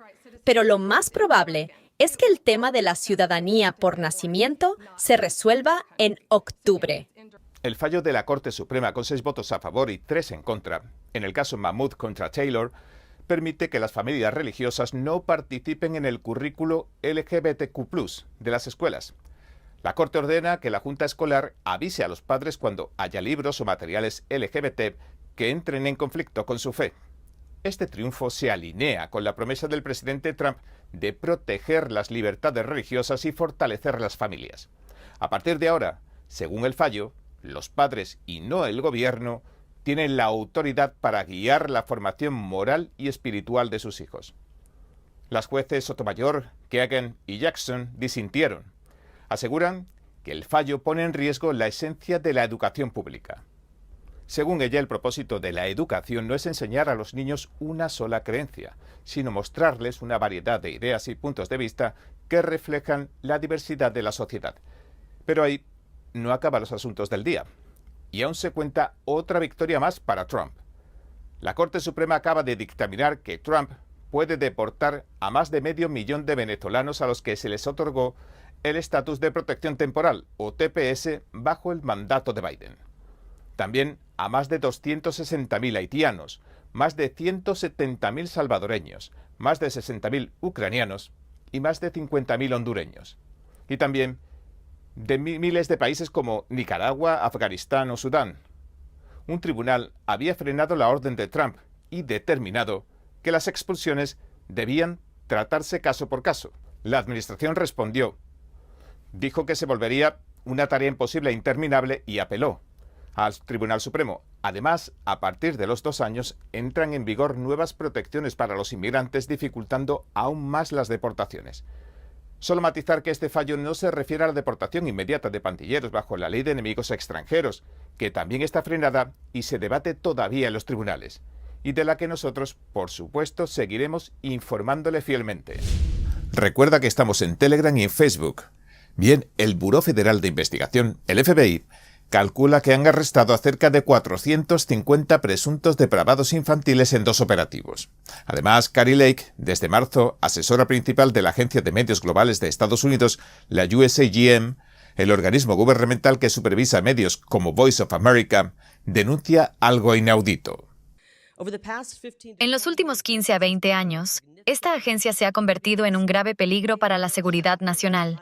Pero lo más probable es que el tema de la ciudadanía por nacimiento se resuelva en octubre. El fallo de la Corte Suprema, con 6 votos a favor y 3 en contra, en el caso Mahmoud contra Taylor, permite que las familias religiosas no participen en el currículo LGBTQ+ de las escuelas. La Corte ordena que la Junta Escolar avise a los padres cuando haya libros o materiales LGBT que entren en conflicto con su fe. Este triunfo se alinea con la promesa del presidente Trump de proteger las libertades religiosas y fortalecer las familias. A partir de ahora, según el fallo, los padres y no el gobierno tienen la autoridad para guiar la formación moral y espiritual de sus hijos. Las jueces Sotomayor, Kagan y Jackson disintieron. Aseguran que el fallo pone en riesgo la esencia de la educación pública. Según ella, el propósito de la educación no es enseñar a los niños una sola creencia, sino mostrarles una variedad de ideas y puntos de vista que reflejan la diversidad de la sociedad. Pero ahí no acaban los asuntos del día. Y aún se cuenta otra victoria más para Trump. La Corte Suprema acaba de dictaminar que Trump puede deportar a más de 500.000 de venezolanos a los que se les otorgó el estatus de protección temporal, o TPS, bajo el mandato de Biden. También a más de 260.000 haitianos, más de 170.000 salvadoreños, más de 60.000 ucranianos y más de 50.000 hondureños. Y también de miles de países como Nicaragua, Afganistán o Sudán. Un tribunal había frenado la orden de Trump y determinado que las expulsiones debían tratarse caso por caso. La administración respondió. Dijo que se volvería una tarea imposible e interminable y apeló al Tribunal Supremo. Además, a partir de los 2 años, entran en vigor nuevas protecciones para los inmigrantes, dificultando aún más las deportaciones. Solo matizar que este fallo no se refiere a la deportación inmediata de pandilleros bajo la ley de enemigos extranjeros, que también está frenada y se debate todavía en los tribunales, y de la que nosotros, por supuesto, seguiremos informándole fielmente. Recuerda que estamos en Telegram y en Facebook. Bien, el Buró Federal de Investigación, el FBI, calcula que han arrestado a cerca de 450 presuntos depravados infantiles en 2 operativos. Además, Kari Lake, desde marzo, asesora principal de la Agencia de Medios Globales de Estados Unidos, la USAGM, El organismo gubernamental que supervisa medios como Voice of America denuncia algo inaudito. En los últimos 15 a 20 años, esta agencia se ha convertido en un grave peligro para la seguridad nacional.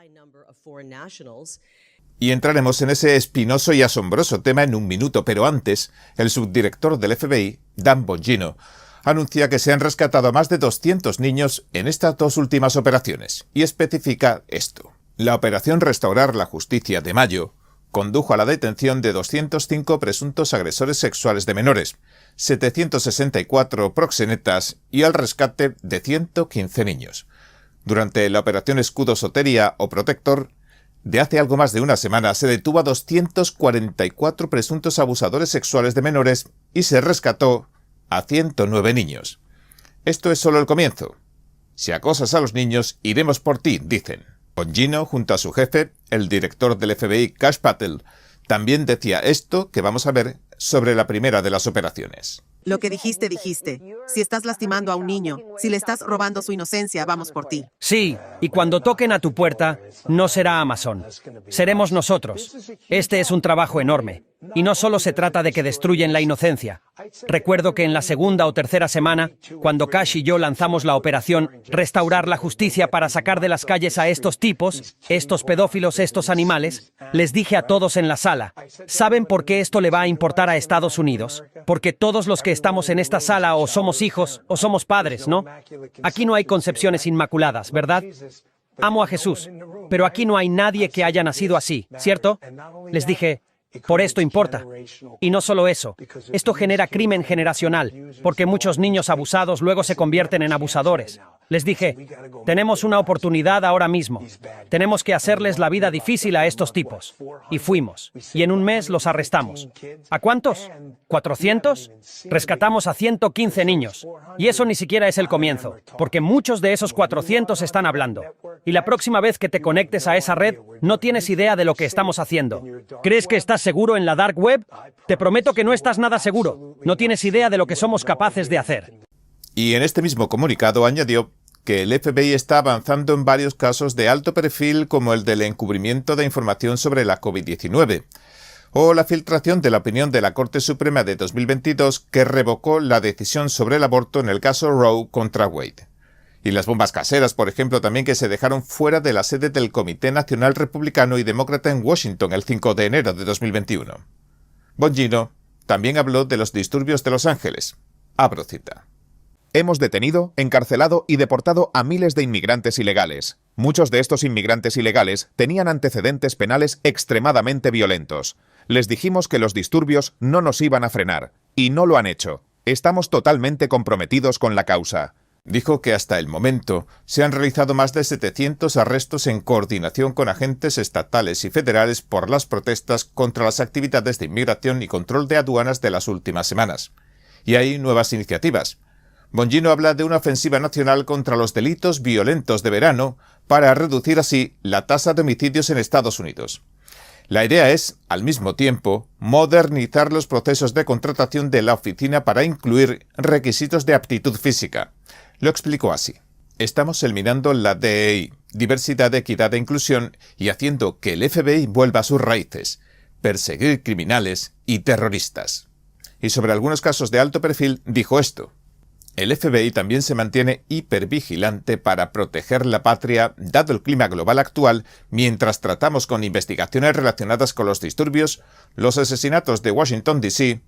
Y entraremos en ese espinoso y asombroso tema en un minuto, pero antes, el subdirector del FBI, Dan Bongino, anuncia que se han rescatado a más de 200 niños en estas 2 últimas operaciones, y especifica esto. La operación Restaurar la Justicia de mayo condujo a la detención de 205 presuntos agresores sexuales de menores, 764 proxenetas y al rescate de 115 niños. Durante la operación Escudo Soteria o Protector, de hace algo más de una semana se detuvo a 244 presuntos abusadores sexuales de menores y se rescató a 109 niños. Esto es solo el comienzo. Si acosas a los niños, iremos por ti, dicen. Bongino, junto a su jefe, el director del FBI, Kash Patel, también decía esto que vamos a ver sobre la primera de las operaciones. Lo que dijiste, dijiste. Si estás lastimando a un niño, si le estás robando su inocencia, vamos por ti. Sí, y cuando toquen a tu puerta, no será Amazon. Seremos nosotros. Este es un trabajo enorme. Y no solo se trata de que destruyen la inocencia. Recuerdo que en la segunda o tercera semana, cuando Kash y yo lanzamos la operación Restaurar la Justicia para sacar de las calles a estos tipos, estos pedófilos, estos animales, les dije a todos en la sala, ¿saben por qué esto le va a importar a Estados Unidos? Porque todos los que estamos en esta sala o somos hijos o somos padres, ¿no? Aquí no hay concepciones inmaculadas, ¿verdad? Amo a Jesús, pero aquí no hay nadie que haya nacido así, ¿cierto? Les dije, por esto importa. Y no solo eso, esto genera crimen generacional, porque muchos niños abusados luego se convierten en abusadores. Les dije, tenemos una oportunidad ahora mismo. Tenemos que hacerles la vida difícil a estos tipos. Y fuimos. Y en un mes los arrestamos. ¿A cuántos? ¿400? Rescatamos a 115 niños. Y eso ni siquiera es el comienzo, porque muchos de esos 400 están hablando. Y la próxima vez que te conectes a esa red, no tienes idea de lo que estamos haciendo. ¿Crees que estás seguro en la dark web? Te prometo que no estás nada seguro. No tienes idea de lo que somos capaces de hacer. Y en este mismo comunicado añadió que el FBI está avanzando en varios casos de alto perfil como el del encubrimiento de información sobre la COVID-19 o la filtración de la opinión de la Corte Suprema de 2022 que revocó la decisión sobre el aborto en el caso Roe contra Wade. Y las bombas caseras, por ejemplo, también que se dejaron fuera de la sede del Comité Nacional Republicano y Demócrata en Washington el 5 de enero de 2021. Bongino también habló de los disturbios de Los Ángeles. Abro cita. Hemos detenido, encarcelado y deportado a miles de inmigrantes ilegales. Muchos de estos inmigrantes ilegales tenían antecedentes penales extremadamente violentos. Les dijimos que los disturbios no nos iban a frenar, y no lo han hecho. Estamos totalmente comprometidos con la causa. Dijo que hasta el momento se han realizado más de 700 arrestos en coordinación con agentes estatales y federales por las protestas contra las actividades de inmigración y control de aduanas de las últimas semanas. Y hay nuevas iniciativas. Bongino habla de una ofensiva nacional contra los delitos violentos de verano para reducir así la tasa de homicidios en Estados Unidos. La idea es, al mismo tiempo, modernizar los procesos de contratación de la oficina para incluir requisitos de aptitud física. Lo explicó así. Estamos eliminando la DEI, diversidad, equidad e inclusión, y haciendo que el FBI vuelva a sus raíces, perseguir criminales y terroristas. Y sobre algunos casos de alto perfil dijo esto. El FBI también se mantiene hipervigilante para proteger la patria, dado el clima global actual, mientras tratamos con investigaciones relacionadas con los disturbios, los asesinatos de Washington, D.C.,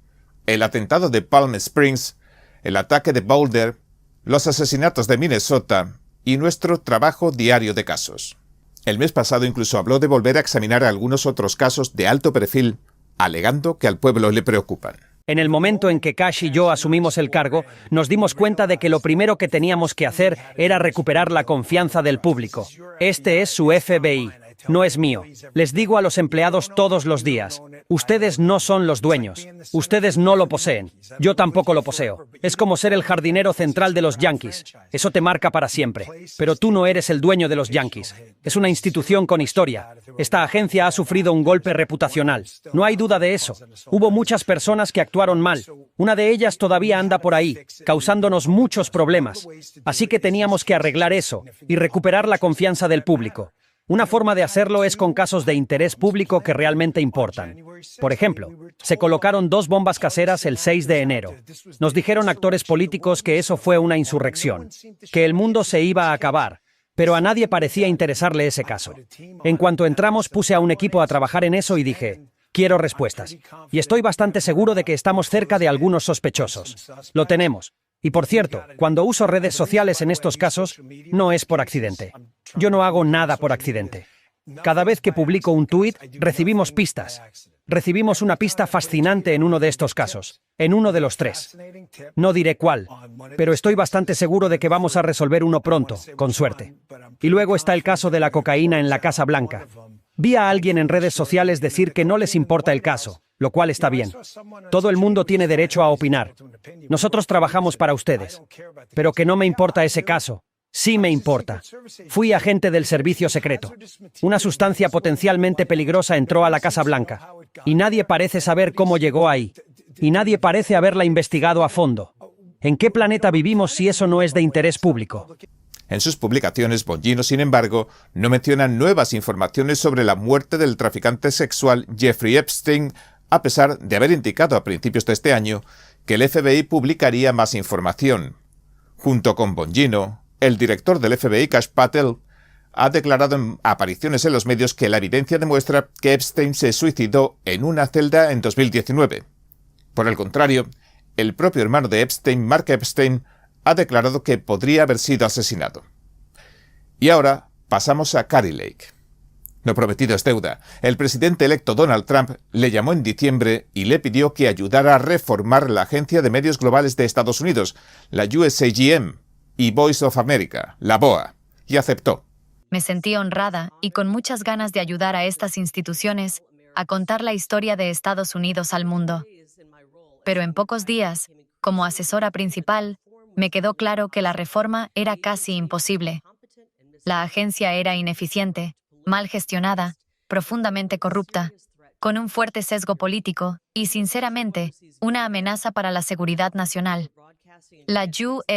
el atentado de Palm Springs, el ataque de Boulder, los asesinatos de Minnesota y nuestro trabajo diario de casos. El mes pasado incluso habló de volver a examinar algunos otros casos de alto perfil, alegando que al pueblo le preocupan. En el momento en que Kash y yo asumimos el cargo, nos dimos cuenta de que lo primero que teníamos que hacer era recuperar la confianza del público. Este es su FBI, no es mío. Les digo a los empleados todos los días, ustedes no son los dueños, ustedes no lo poseen, yo tampoco lo poseo. Es como ser el jardinero central de los Yankees, eso te marca para siempre. Pero tú no eres el dueño de los Yankees, es una institución con historia. Esta agencia ha sufrido un golpe reputacional, no hay duda de eso. Hubo muchas personas que actuaron mal, una de ellas todavía anda por ahí, causándonos muchos problemas. Así que teníamos que arreglar eso y recuperar la confianza del público. Una forma de hacerlo es con casos de interés público que realmente importan. Por ejemplo, se colocaron 2 bombas caseras el 6 de enero. Nos dijeron actores políticos que eso fue una insurrección, que el mundo se iba a acabar, pero a nadie parecía interesarle ese caso. En cuanto entramos, puse a un equipo a trabajar en eso y dije, quiero respuestas. Y estoy bastante seguro de que estamos cerca de algunos sospechosos. Lo tenemos. Y por cierto, cuando uso redes sociales en estos casos, no es por accidente. Yo no hago nada por accidente. Cada vez que publico un tuit, recibimos pistas. Recibimos una pista fascinante en uno de estos casos, en uno de los 3. No diré cuál, pero estoy bastante seguro de que vamos a resolver uno pronto, con suerte. Y luego está el caso de la cocaína en la Casa Blanca. Vi a alguien en redes sociales decir que no les importa el caso, lo cual está bien. Todo el mundo tiene derecho a opinar. Nosotros trabajamos para ustedes. Pero que no me importa ese caso. Sí me importa. Fui agente del servicio secreto. Una sustancia potencialmente peligrosa entró a la Casa Blanca. Y nadie parece saber cómo llegó ahí. Y nadie parece haberla investigado a fondo. ¿En qué planeta vivimos si eso no es de interés público? En sus publicaciones, Bongino, sin embargo, no menciona nuevas informaciones sobre la muerte del traficante sexual Jeffrey Epstein, a pesar de haber indicado a principios de este año que el FBI publicaría más información. Junto con Bongino, el director del FBI, Kash Patel, ha declarado en apariciones en los medios que la evidencia demuestra que Epstein se suicidó en una celda en 2019. Por el contrario, el propio hermano de Epstein, Mark Epstein, ha declarado que podría haber sido asesinado. Y ahora pasamos a Kari Lake. Lo prometido es deuda. El presidente electo Donald Trump le llamó en diciembre y le pidió que ayudara a reformar la Agencia de Medios Globales de Estados Unidos, la USAGM, y Voice of America, la BOA, y aceptó. Me sentí honrada y con muchas ganas de ayudar a estas instituciones a contar la historia de Estados Unidos al mundo. Pero en pocos días, como asesora principal, me quedó claro que la reforma era casi imposible. La agencia era ineficiente, mal gestionada, profundamente corrupta, con un fuerte sesgo político y, sinceramente, una amenaza para la seguridad nacional. La USAGM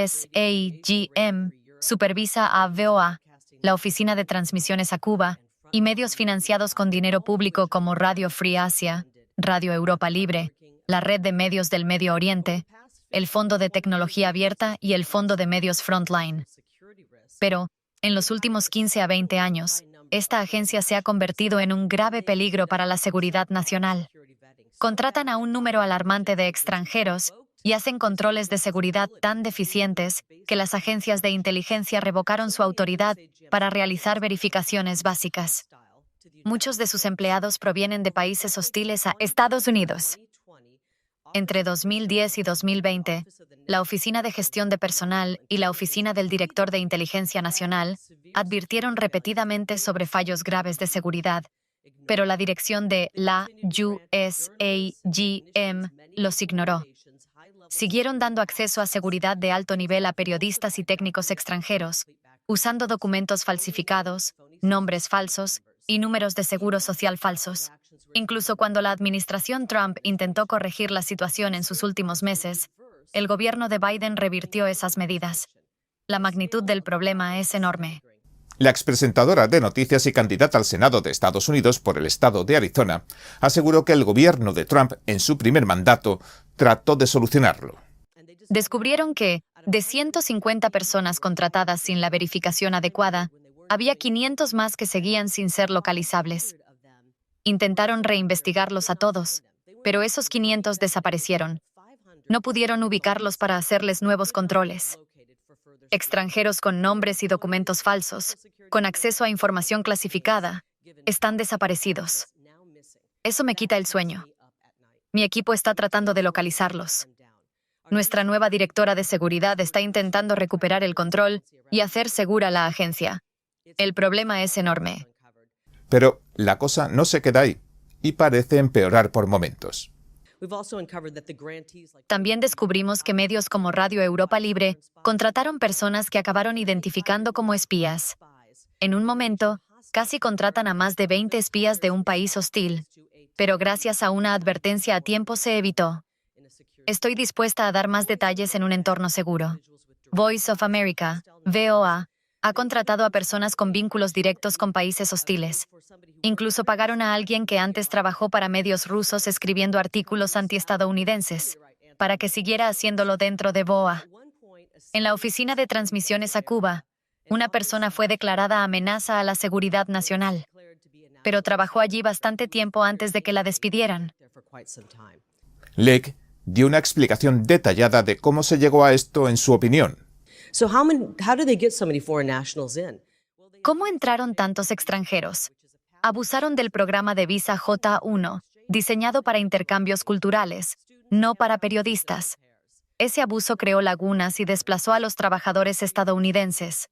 supervisa a VOA, la Oficina de Transmisiones a Cuba, y medios financiados con dinero público como Radio Free Asia, Radio Europa Libre, la Red de Medios del Medio Oriente, el Fondo de Tecnología Abierta y el Fondo de Medios Frontline. Pero, en los últimos 15 a 20 años, esta agencia se ha convertido en un grave peligro para la seguridad nacional. Contratan a un número alarmante de extranjeros y hacen controles de seguridad tan deficientes que las agencias de inteligencia revocaron su autoridad para realizar verificaciones básicas. Muchos de sus empleados provienen de países hostiles a Estados Unidos. Entre 2010 y 2020, la Oficina de Gestión de Personal y la Oficina del Director de Inteligencia Nacional advirtieron repetidamente sobre fallos graves de seguridad, pero la dirección de la USAGM los ignoró. Siguieron dando acceso a seguridad de alto nivel a periodistas y técnicos extranjeros, usando documentos falsificados, nombres falsos y números de seguro social falsos. Incluso cuando la administración Trump intentó corregir la situación en sus últimos meses, el gobierno de Biden revirtió esas medidas. La magnitud del problema es enorme. La expresentadora de noticias y candidata al Senado de Estados Unidos por el estado de Arizona aseguró que el gobierno de Trump, en su primer mandato, trató de solucionarlo. Descubrieron que, de 150 personas contratadas sin la verificación adecuada, había 500 más que seguían sin ser localizables. Intentaron reinvestigarlos a todos, pero esos 500 desaparecieron. No pudieron ubicarlos para hacerles nuevos controles. Extranjeros con nombres y documentos falsos, con acceso a información clasificada, están desaparecidos. Eso me quita el sueño. Mi equipo está tratando de localizarlos. Nuestra nueva directora de seguridad está intentando recuperar el control y hacer segura la agencia. El problema es enorme. Pero la cosa no se queda ahí y parece empeorar por momentos. También descubrimos que medios como Radio Europa Libre contrataron personas que acabaron identificando como espías. En un momento, casi contratan a más de 20 espías de un país hostil, pero gracias a una advertencia a tiempo se evitó. Estoy dispuesta a dar más detalles en un entorno seguro. Voice of America, VOA, Ha contratado a personas con vínculos directos con países hostiles. Incluso pagaron a alguien que antes trabajó para medios rusos escribiendo artículos antiestadounidenses, para que siguiera haciéndolo dentro de BOA. En la oficina de transmisiones a Cuba, una persona fue declarada amenaza a la seguridad nacional, pero trabajó allí bastante tiempo antes de que la despidieran. Lake dio una explicación detallada de cómo se llegó a esto en su opinión. ¿Cómo entraron tantos extranjeros? Abusaron del programa de visa J1, diseñado para intercambios culturales, no para periodistas. Ese abuso creó lagunas y desplazó a los trabajadores estadounidenses.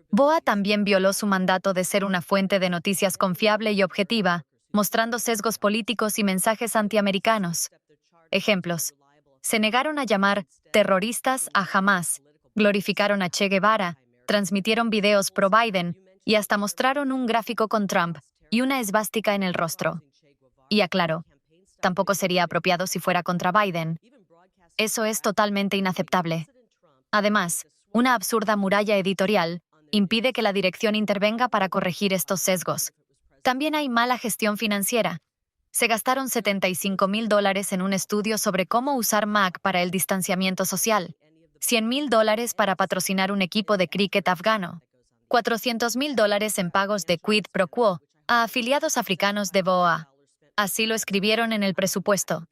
BOA también violó su mandato de ser una fuente de noticias confiable y objetiva, mostrando sesgos políticos y mensajes antiamericanos. Ejemplos: se negaron a llamar terroristas a Hamas, glorificaron a Che Guevara, transmitieron videos pro-Biden y hasta mostraron un gráfico con Trump y una esvástica en el rostro. Y aclaró, tampoco sería apropiado si fuera contra Biden. Eso es totalmente inaceptable. Además, una absurda muralla editorial impide que la dirección intervenga para corregir estos sesgos. También hay mala gestión financiera. Se gastaron $75,000 en un estudio sobre cómo usar Mac para el distanciamiento social, $100,000 para patrocinar un equipo de cricket afgano, $400,000 en pagos de quid pro quo a afiliados africanos de BOA. Así lo escribieron en el presupuesto.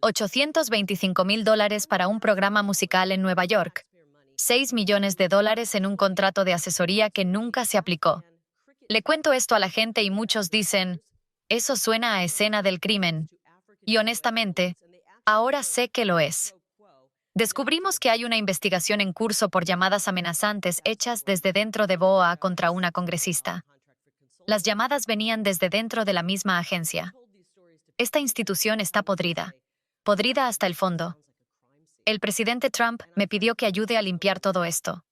$825,000 para un programa musical en Nueva York. $6 millones en un contrato de asesoría que nunca se aplicó. Le cuento esto a la gente y muchos dicen, eso suena a escena del crimen. Y honestamente, ahora sé que lo es. Descubrimos que hay una investigación en curso por llamadas amenazantes hechas desde dentro de BOA contra una congresista. Las llamadas venían desde dentro de la misma agencia. Esta institución está podrida hasta el fondo. El presidente Trump me pidió que ayude a limpiar todo esto.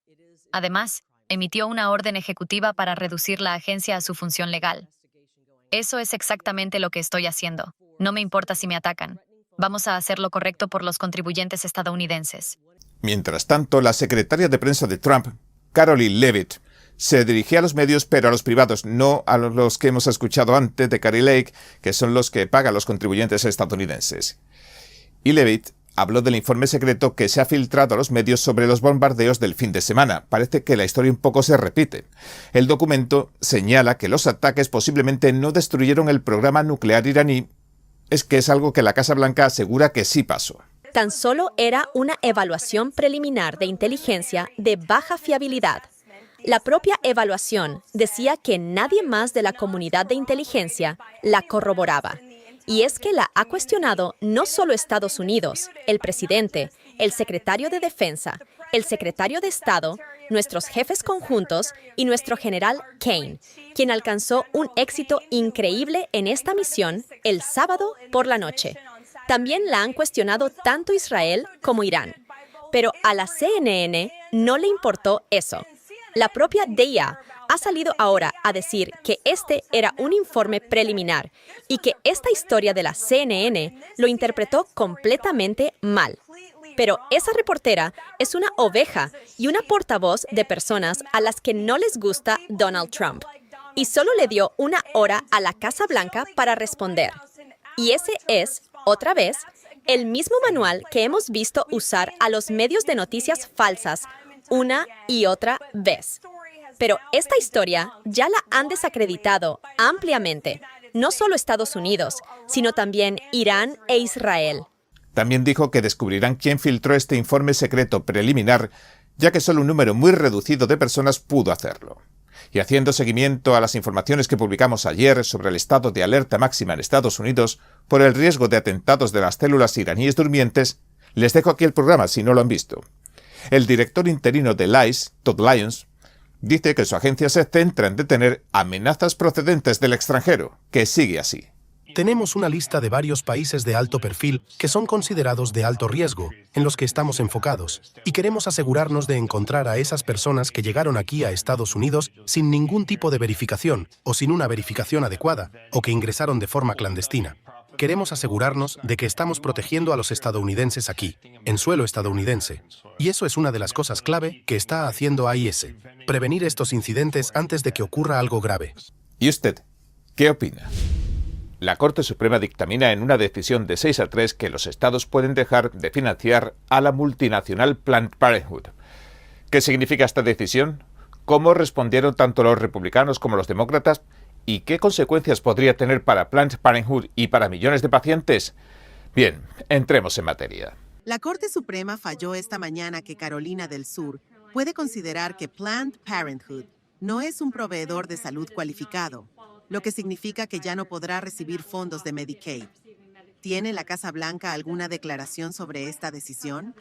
Además, emitió una orden ejecutiva para reducir la agencia a su función legal. Eso es exactamente lo que estoy haciendo. No me importa si me atacan. Vamos a hacer lo correcto por los contribuyentes estadounidenses. Mientras tanto, la secretaria de prensa de Trump, Karoline Leavitt, se dirigía a los medios, pero a los privados, no a los que hemos escuchado antes de Kari Lake, que son los que pagan los contribuyentes estadounidenses. Y Leavitt habló del informe secreto que se ha filtrado a los medios sobre los bombardeos del fin de semana. Parece que la historia un poco se repite. El documento señala que los ataques posiblemente no destruyeron el programa nuclear iraní. Es que es algo que la Casa Blanca asegura que sí pasó. Tan solo era una evaluación preliminar de inteligencia de baja fiabilidad. La propia evaluación decía que nadie más de la comunidad de inteligencia la corroboraba. Y es que la ha cuestionado no solo Estados Unidos, el presidente, el secretario de Defensa, el secretario de Estado, nuestros jefes conjuntos y nuestro general Kane, quien alcanzó un éxito increíble en esta misión el sábado por la noche. También la han cuestionado tanto Israel como Irán. Pero a la CNN no le importó eso. La propia DIA ha salido ahora a decir que este era un informe preliminar y que esta historia de la CNN lo interpretó completamente mal. Pero esa reportera es una oveja y una portavoz de personas a las que no les gusta Donald Trump. Y solo le dio una hora a la Casa Blanca para responder. Y ese es, otra vez, el mismo manual que hemos visto usar a los medios de noticias falsas una y otra vez. Pero esta historia ya la han desacreditado ampliamente, no solo Estados Unidos, sino también Irán e Israel. También dijo que descubrirán quién filtró este informe secreto preliminar, ya que solo un número muy reducido de personas pudo hacerlo. Y haciendo seguimiento a las informaciones que publicamos ayer sobre el estado de alerta máxima en Estados Unidos por el riesgo de atentados de las células iraníes durmientes, les dejo aquí el programa si no lo han visto. El director interino del ICE, Todd Lyons, dice que su agencia se centra en detener amenazas procedentes del extranjero, que sigue así. Tenemos una lista de varios países de alto perfil que son considerados de alto riesgo, en los que estamos enfocados, y queremos asegurarnos de encontrar a esas personas que llegaron aquí a Estados Unidos sin ningún tipo de verificación, o sin una verificación adecuada, o que ingresaron de forma clandestina. queremos asegurarnos de que estamos protegiendo a los estadounidenses aquí, en suelo estadounidense. Y eso es una de las cosas clave que está haciendo AIS, prevenir estos incidentes antes de que ocurra algo grave. ¿Y usted qué opina? La Corte Suprema dictamina en una decisión de 6-3 que los estados pueden dejar de financiar a la multinacional Planned Parenthood. ¿Qué significa esta decisión? ¿Cómo respondieron tanto los republicanos como los demócratas? ¿Y qué consecuencias podría tener para Planned Parenthood y para millones de pacientes? Bien, entremos en materia. La Corte Suprema falló esta mañana que Carolina del Sur puede considerar que Planned Parenthood no es un proveedor de salud cualificado, lo que significa que ya no podrá recibir fondos de Medicaid. ¿Tiene la Casa Blanca alguna declaración sobre esta decisión?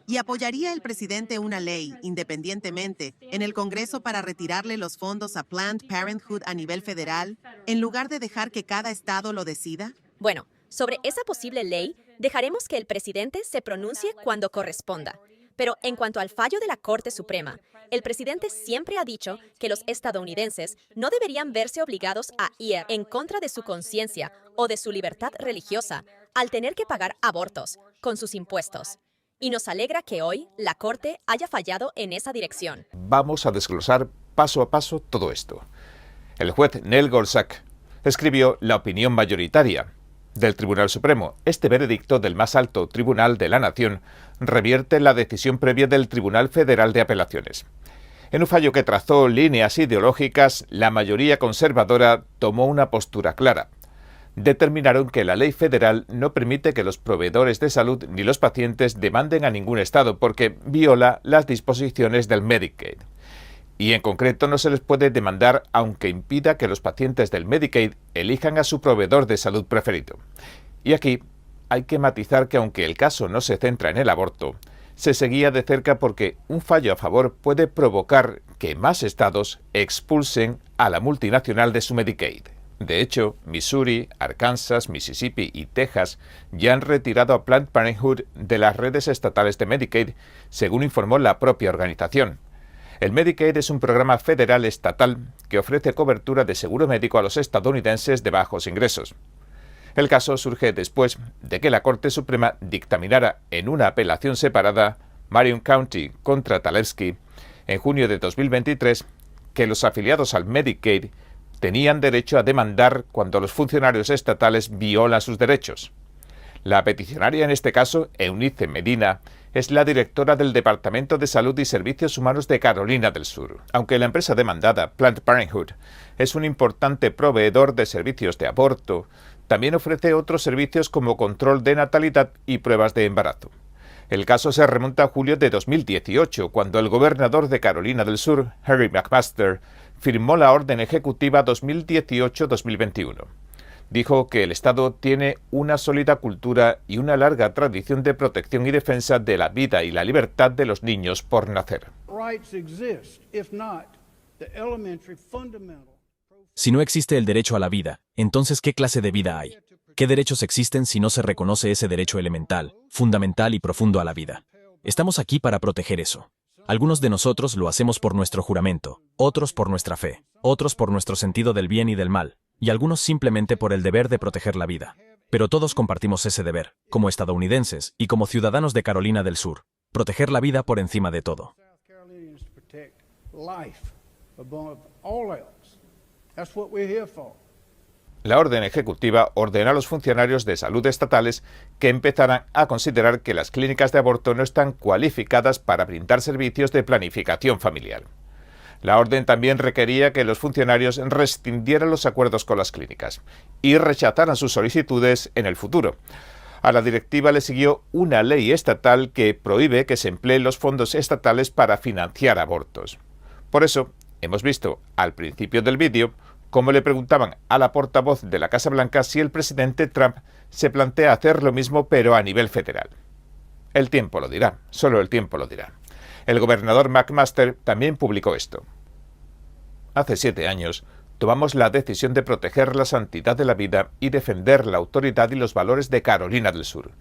¿Y apoyaría el presidente una ley, independientemente, en el Congreso para retirarle los fondos a Planned Parenthood a nivel federal, en lugar de dejar que cada estado lo decida? Bueno, sobre esa posible ley, dejaremos que el presidente se pronuncie cuando corresponda. Pero en cuanto al fallo de la Corte Suprema, el presidente siempre ha dicho que los estadounidenses no deberían verse obligados a ir en contra de su conciencia o de su libertad religiosa al tener que pagar abortos con sus impuestos. Y nos alegra que hoy la Corte haya fallado en esa dirección. Vamos a desglosar paso a paso todo esto. El juez Neil Gorsuch escribió la opinión mayoritaria del Tribunal Supremo. Este veredicto del más alto tribunal de la nación revierte la decisión previa del Tribunal Federal de Apelaciones. En un fallo que trazó líneas ideológicas, la mayoría conservadora tomó una postura clara. Determinaron que la ley federal no permite que los proveedores de salud ni los pacientes demanden a ningún estado porque viola las disposiciones del Medicaid. Y en concreto no se les puede demandar aunque impida que los pacientes del Medicaid elijan a su proveedor de salud preferido. Y aquí hay que matizar que aunque el caso no se centra en el aborto, se seguía de cerca porque un fallo a favor puede provocar que más estados expulsen a la multinacional de su Medicaid. De hecho, Missouri, Arkansas, Mississippi y Texas ya han retirado a Planned Parenthood de las redes estatales de Medicaid, según informó la propia organización. El Medicaid es un programa federal estatal que ofrece cobertura de seguro médico a los estadounidenses de bajos ingresos. El caso surge después de que la Corte Suprema dictaminara en una apelación separada, Marion County contra Talevsky, en junio de 2023, que los afiliados al Medicaid tenían derecho a demandar cuando los funcionarios estatales violan sus derechos. La peticionaria en este caso, Eunice Medina, es la directora del Departamento de Salud y Servicios Humanos de Carolina del Sur. Aunque la empresa demandada, Planned Parenthood, es un importante proveedor de servicios de aborto, también ofrece otros servicios como control de natalidad y pruebas de embarazo. El caso se remonta a julio de 2018, cuando el gobernador de Carolina del Sur, Harry McMaster, firmó la Orden Ejecutiva 2018-2021. Dijo que el Estado tiene una sólida cultura y una larga tradición de protección y defensa de la vida y la libertad de los niños por nacer. Si no existe el derecho a la vida, entonces ¿qué clase de vida hay? ¿Qué derechos existen si no se reconoce ese derecho elemental, fundamental y profundo a la vida? Estamos aquí para proteger eso. Algunos de nosotros lo hacemos por nuestro juramento, otros por nuestra fe, otros por nuestro sentido del bien y del mal, y algunos simplemente por el deber de proteger la vida. Pero todos compartimos ese deber, como estadounidenses y como ciudadanos de Carolina del Sur, proteger la vida por encima de todo. La orden ejecutiva ordena a los funcionarios de salud estatales que empezaran a considerar que las clínicas de aborto no están cualificadas para brindar servicios de planificación familiar. La orden también requería que los funcionarios rescindieran los acuerdos con las clínicas y rechazaran sus solicitudes en el futuro. A la directiva le siguió una ley estatal que prohíbe que se empleen los fondos estatales para financiar abortos. Por eso, hemos visto al principio del vídeo cómo le preguntaban a la portavoz de la Casa Blanca si el presidente Trump se plantea hacer lo mismo pero a nivel federal. El tiempo lo dirá, solo el tiempo lo dirá. El gobernador McMaster también publicó esto. Hace 7 años, tomamos la decisión de proteger la santidad de la vida y defender la autoridad y los valores de Carolina del Sur.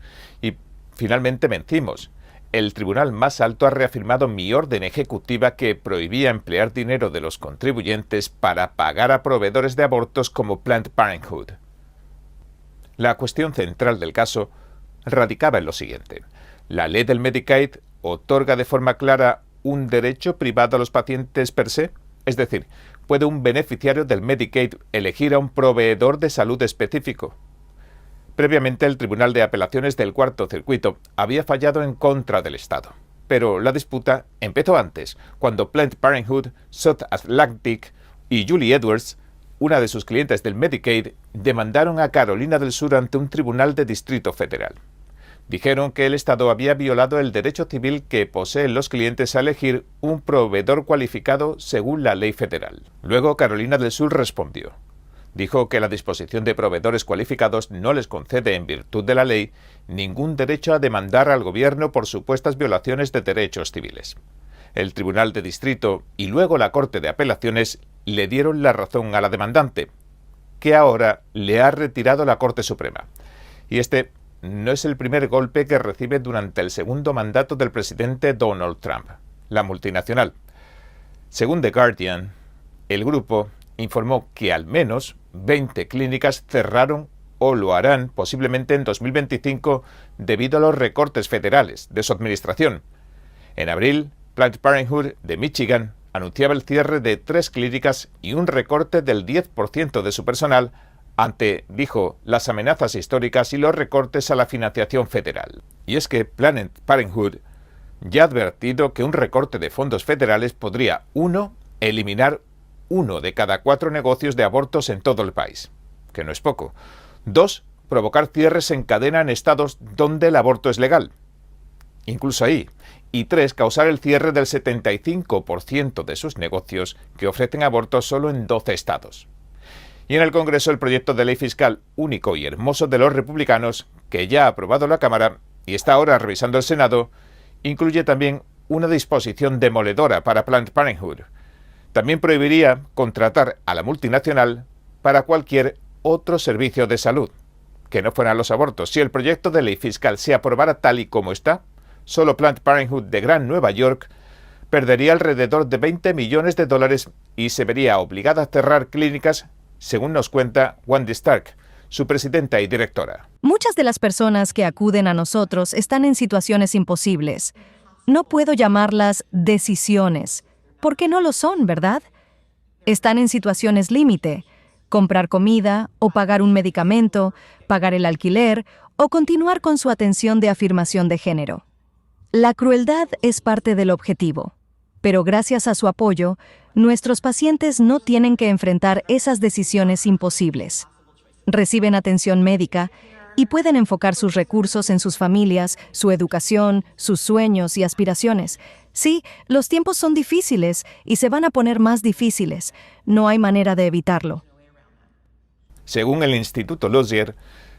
Y finalmente vencimos. El tribunal más alto ha reafirmado mi orden ejecutiva que prohibía emplear dinero de los contribuyentes para pagar a proveedores de abortos como Planned Parenthood. La cuestión central del caso radicaba en lo siguiente. ¿La ley del Medicaid otorga de forma clara un derecho privado a los pacientes per se? Es decir, ¿puede un beneficiario del Medicaid elegir a un proveedor de salud específico? Previamente, el Tribunal de Apelaciones del Cuarto Circuito había fallado en contra del Estado. Pero la disputa empezó antes, cuando Planned Parenthood, South Atlantic y Julie Edwards, una de sus clientes del Medicaid, demandaron a Carolina del Sur ante un tribunal de distrito federal. Dijeron que el Estado había violado el derecho civil que poseen los clientes a elegir un proveedor cualificado según la ley federal. Luego, Carolina del Sur respondió. Dijo que la disposición de proveedores cualificados no les concede, en virtud de la ley, ningún derecho a demandar al gobierno por supuestas violaciones de derechos civiles. El Tribunal de Distrito y luego la Corte de Apelaciones le dieron la razón a la demandante, que ahora le ha retirado la Corte Suprema. Y este no es el primer golpe que recibe durante el segundo mandato del presidente Donald Trump, la multinacional. Según The Guardian, el grupo informó que al menos 20 clínicas cerraron o lo harán posiblemente en 2025 debido a los recortes federales de su administración. En abril, Planned Parenthood de Michigan anunciaba el cierre de 3 clínicas y un recorte del 10% de su personal ante, dijo, las amenazas históricas y los recortes a la financiación federal. Y es que Planned Parenthood ya ha advertido que un recorte de fondos federales podría, 1, eliminar 1 de cada 4 negocios de abortos en todo el país, que no es poco. 2, provocar cierres en cadena en estados donde el aborto es legal, incluso ahí. Y 3, causar el cierre del 75% de sus negocios que ofrecen abortos solo en 12 estados. Y en el Congreso, el proyecto de ley fiscal único y hermoso de los republicanos, que ya ha aprobado la Cámara y está ahora revisando el Senado, incluye también una disposición demoledora para Planned Parenthood. También prohibiría contratar a la multinacional para cualquier otro servicio de salud, que no fueran los abortos. Si el proyecto de ley fiscal se aprobara tal y como está, solo Planned Parenthood de Gran Nueva York perdería alrededor de $20 millones y se vería obligada a cerrar clínicas, según nos cuenta Wendy Stark, su presidenta y directora. Muchas de las personas que acuden a nosotros están en situaciones imposibles. No puedo llamarlas decisiones, porque no lo son, ¿verdad? Están en situaciones límite. Comprar comida, o pagar un medicamento, pagar el alquiler, o continuar con su atención de afirmación de género. La crueldad es parte del objetivo, pero gracias a su apoyo, nuestros pacientes no tienen que enfrentar esas decisiones imposibles. Reciben atención médica y pueden enfocar sus recursos en sus familias, su educación, sus sueños y aspiraciones. Sí, los tiempos son difíciles y se van a poner más difíciles. No hay manera de evitarlo. Según el Instituto Lozier,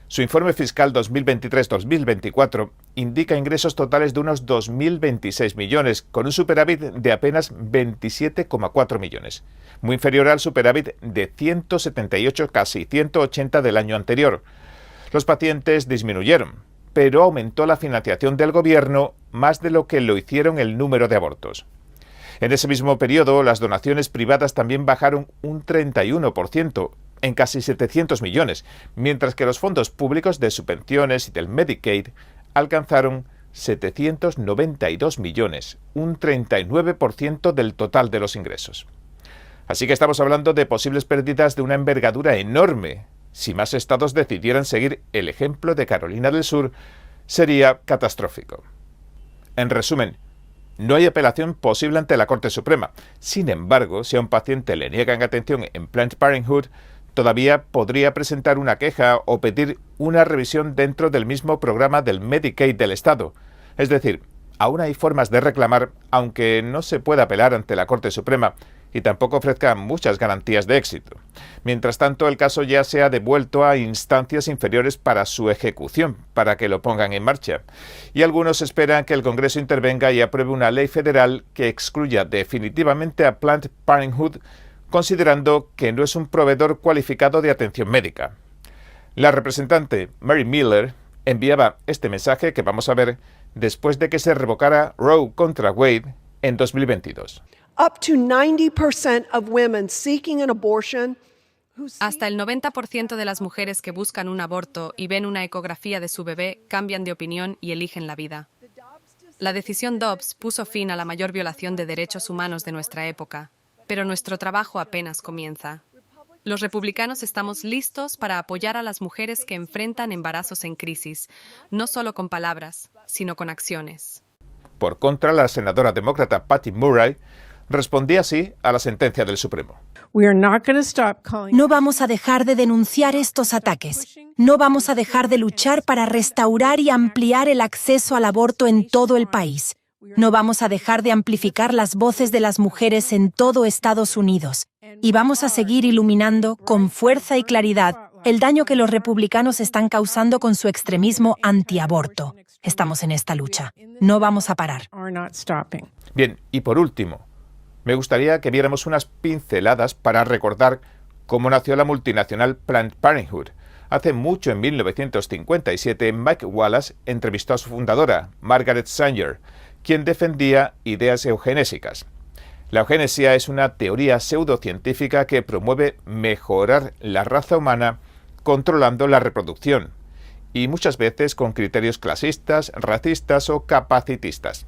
su informe fiscal 2023-2024 indica ingresos totales de unos 2.026 millones, con un superávit de apenas 27,4 millones, muy inferior al superávit de 178, casi 180 del año anterior. Los pacientes disminuyeron, pero aumentó la financiación del gobierno más de lo que lo hicieron el número de abortos. En ese mismo periodo, las donaciones privadas también bajaron un 31%, en casi 700 millones, mientras que los fondos públicos de subvenciones y del Medicaid alcanzaron 792 millones, un 39% del total de los ingresos. Así que estamos hablando de posibles pérdidas de una envergadura enorme. Si más estados decidieran seguir el ejemplo de Carolina del Sur, sería catastrófico. En resumen, no hay apelación posible ante la Corte Suprema. Sin embargo, si a un paciente le niegan atención en Planned Parenthood, todavía podría presentar una queja o pedir una revisión dentro del mismo programa del Medicaid del Estado. Es decir, aún hay formas de reclamar, aunque no se pueda apelar ante la Corte Suprema y tampoco ofrezca muchas garantías de éxito. Mientras tanto, el caso ya se ha devuelto a instancias inferiores para su ejecución, para que lo pongan en marcha. Y algunos esperan que el Congreso intervenga y apruebe una ley federal que excluya definitivamente a Planned Parenthood, considerando que no es un proveedor cualificado de atención médica. La representante Mary Miller enviaba este mensaje que vamos a ver después de que se revocara Roe contra Wade en 2022. Up to 90% of women seeking an abortion Hasta el 90% de las mujeres que buscan un aborto y ven una ecografía de su bebé cambian de opinión y eligen la vida. La decisión Dobbs puso fin a la mayor violación de derechos humanos de nuestra época, pero nuestro trabajo apenas comienza. Los republicanos estamos listos para apoyar a las mujeres que enfrentan embarazos en crisis, no solo con palabras, sino con acciones. Por contra, la senadora demócrata Patty Murray respondía así a la sentencia del Supremo. No vamos a dejar de denunciar estos ataques. No vamos a dejar de luchar para restaurar y ampliar el acceso al aborto en todo el país. No vamos a dejar de amplificar las voces de las mujeres en todo Estados Unidos. Y vamos a seguir iluminando con fuerza y claridad el daño que los republicanos están causando con su extremismo antiaborto. Estamos en esta lucha. No vamos a parar. Bien, y por último, me gustaría que viéramos unas pinceladas para recordar cómo nació la multinacional Planned Parenthood. Hace mucho, en 1957, Mike Wallace entrevistó a su fundadora, Margaret Sanger, quien defendía ideas eugenésicas. La eugenesia es una teoría pseudocientífica que promueve mejorar la raza humana controlando la reproducción, y muchas veces con criterios clasistas, racistas o capacitistas.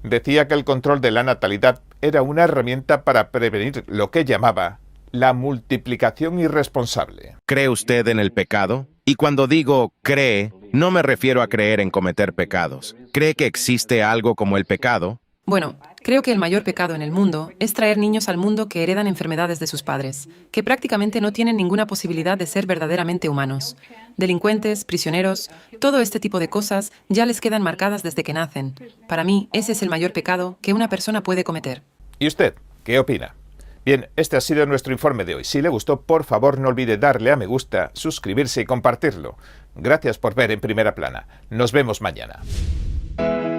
Decía que el control de la natalidad era una herramienta para prevenir lo que llamaba la multiplicación irresponsable. ¿Cree usted en el pecado? Y cuando digo cree, no me refiero a creer en cometer pecados. ¿Cree que existe algo como el pecado? Bueno, creo que el mayor pecado en el mundo es traer niños al mundo que heredan enfermedades de sus padres, que prácticamente no tienen ninguna posibilidad de ser verdaderamente humanos. Delincuentes, prisioneros, todo este tipo de cosas ya les quedan marcadas desde que nacen. Para mí, ese es el mayor pecado que una persona puede cometer. ¿Y usted qué opina? Bien, este ha sido nuestro informe de hoy. Si le gustó, por favor no olvide darle a me gusta, suscribirse y compartirlo. Gracias por ver En Primera Plana. Nos vemos mañana.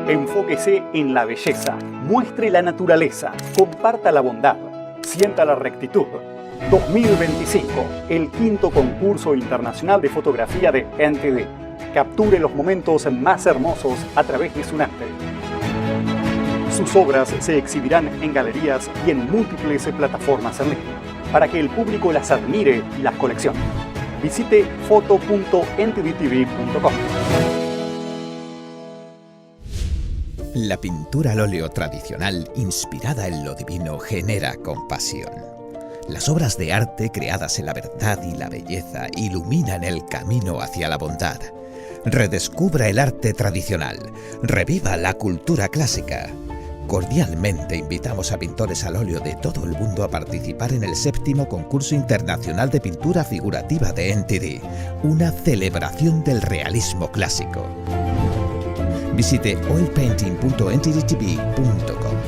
Enfóquese en la belleza, muestre la naturaleza, comparta la bondad, sienta la rectitud. 2025, el 5º concurso internacional de fotografía de NTD. Capture los momentos más hermosos a través de su arte. Sus obras se exhibirán en galerías y en múltiples plataformas en línea, para que el público las admire y las coleccione. Visite foto.ntdtv.com. La pintura al óleo tradicional, inspirada en lo divino, genera compasión. Las obras de arte creadas en la verdad y la belleza iluminan el camino hacia la bondad. Redescubra el arte tradicional, reviva la cultura clásica. Cordialmente invitamos a pintores al óleo de todo el mundo a participar en el 7º concurso internacional de pintura figurativa de NTD, una celebración del realismo clásico. Visite oilpainting.ntdtv.com.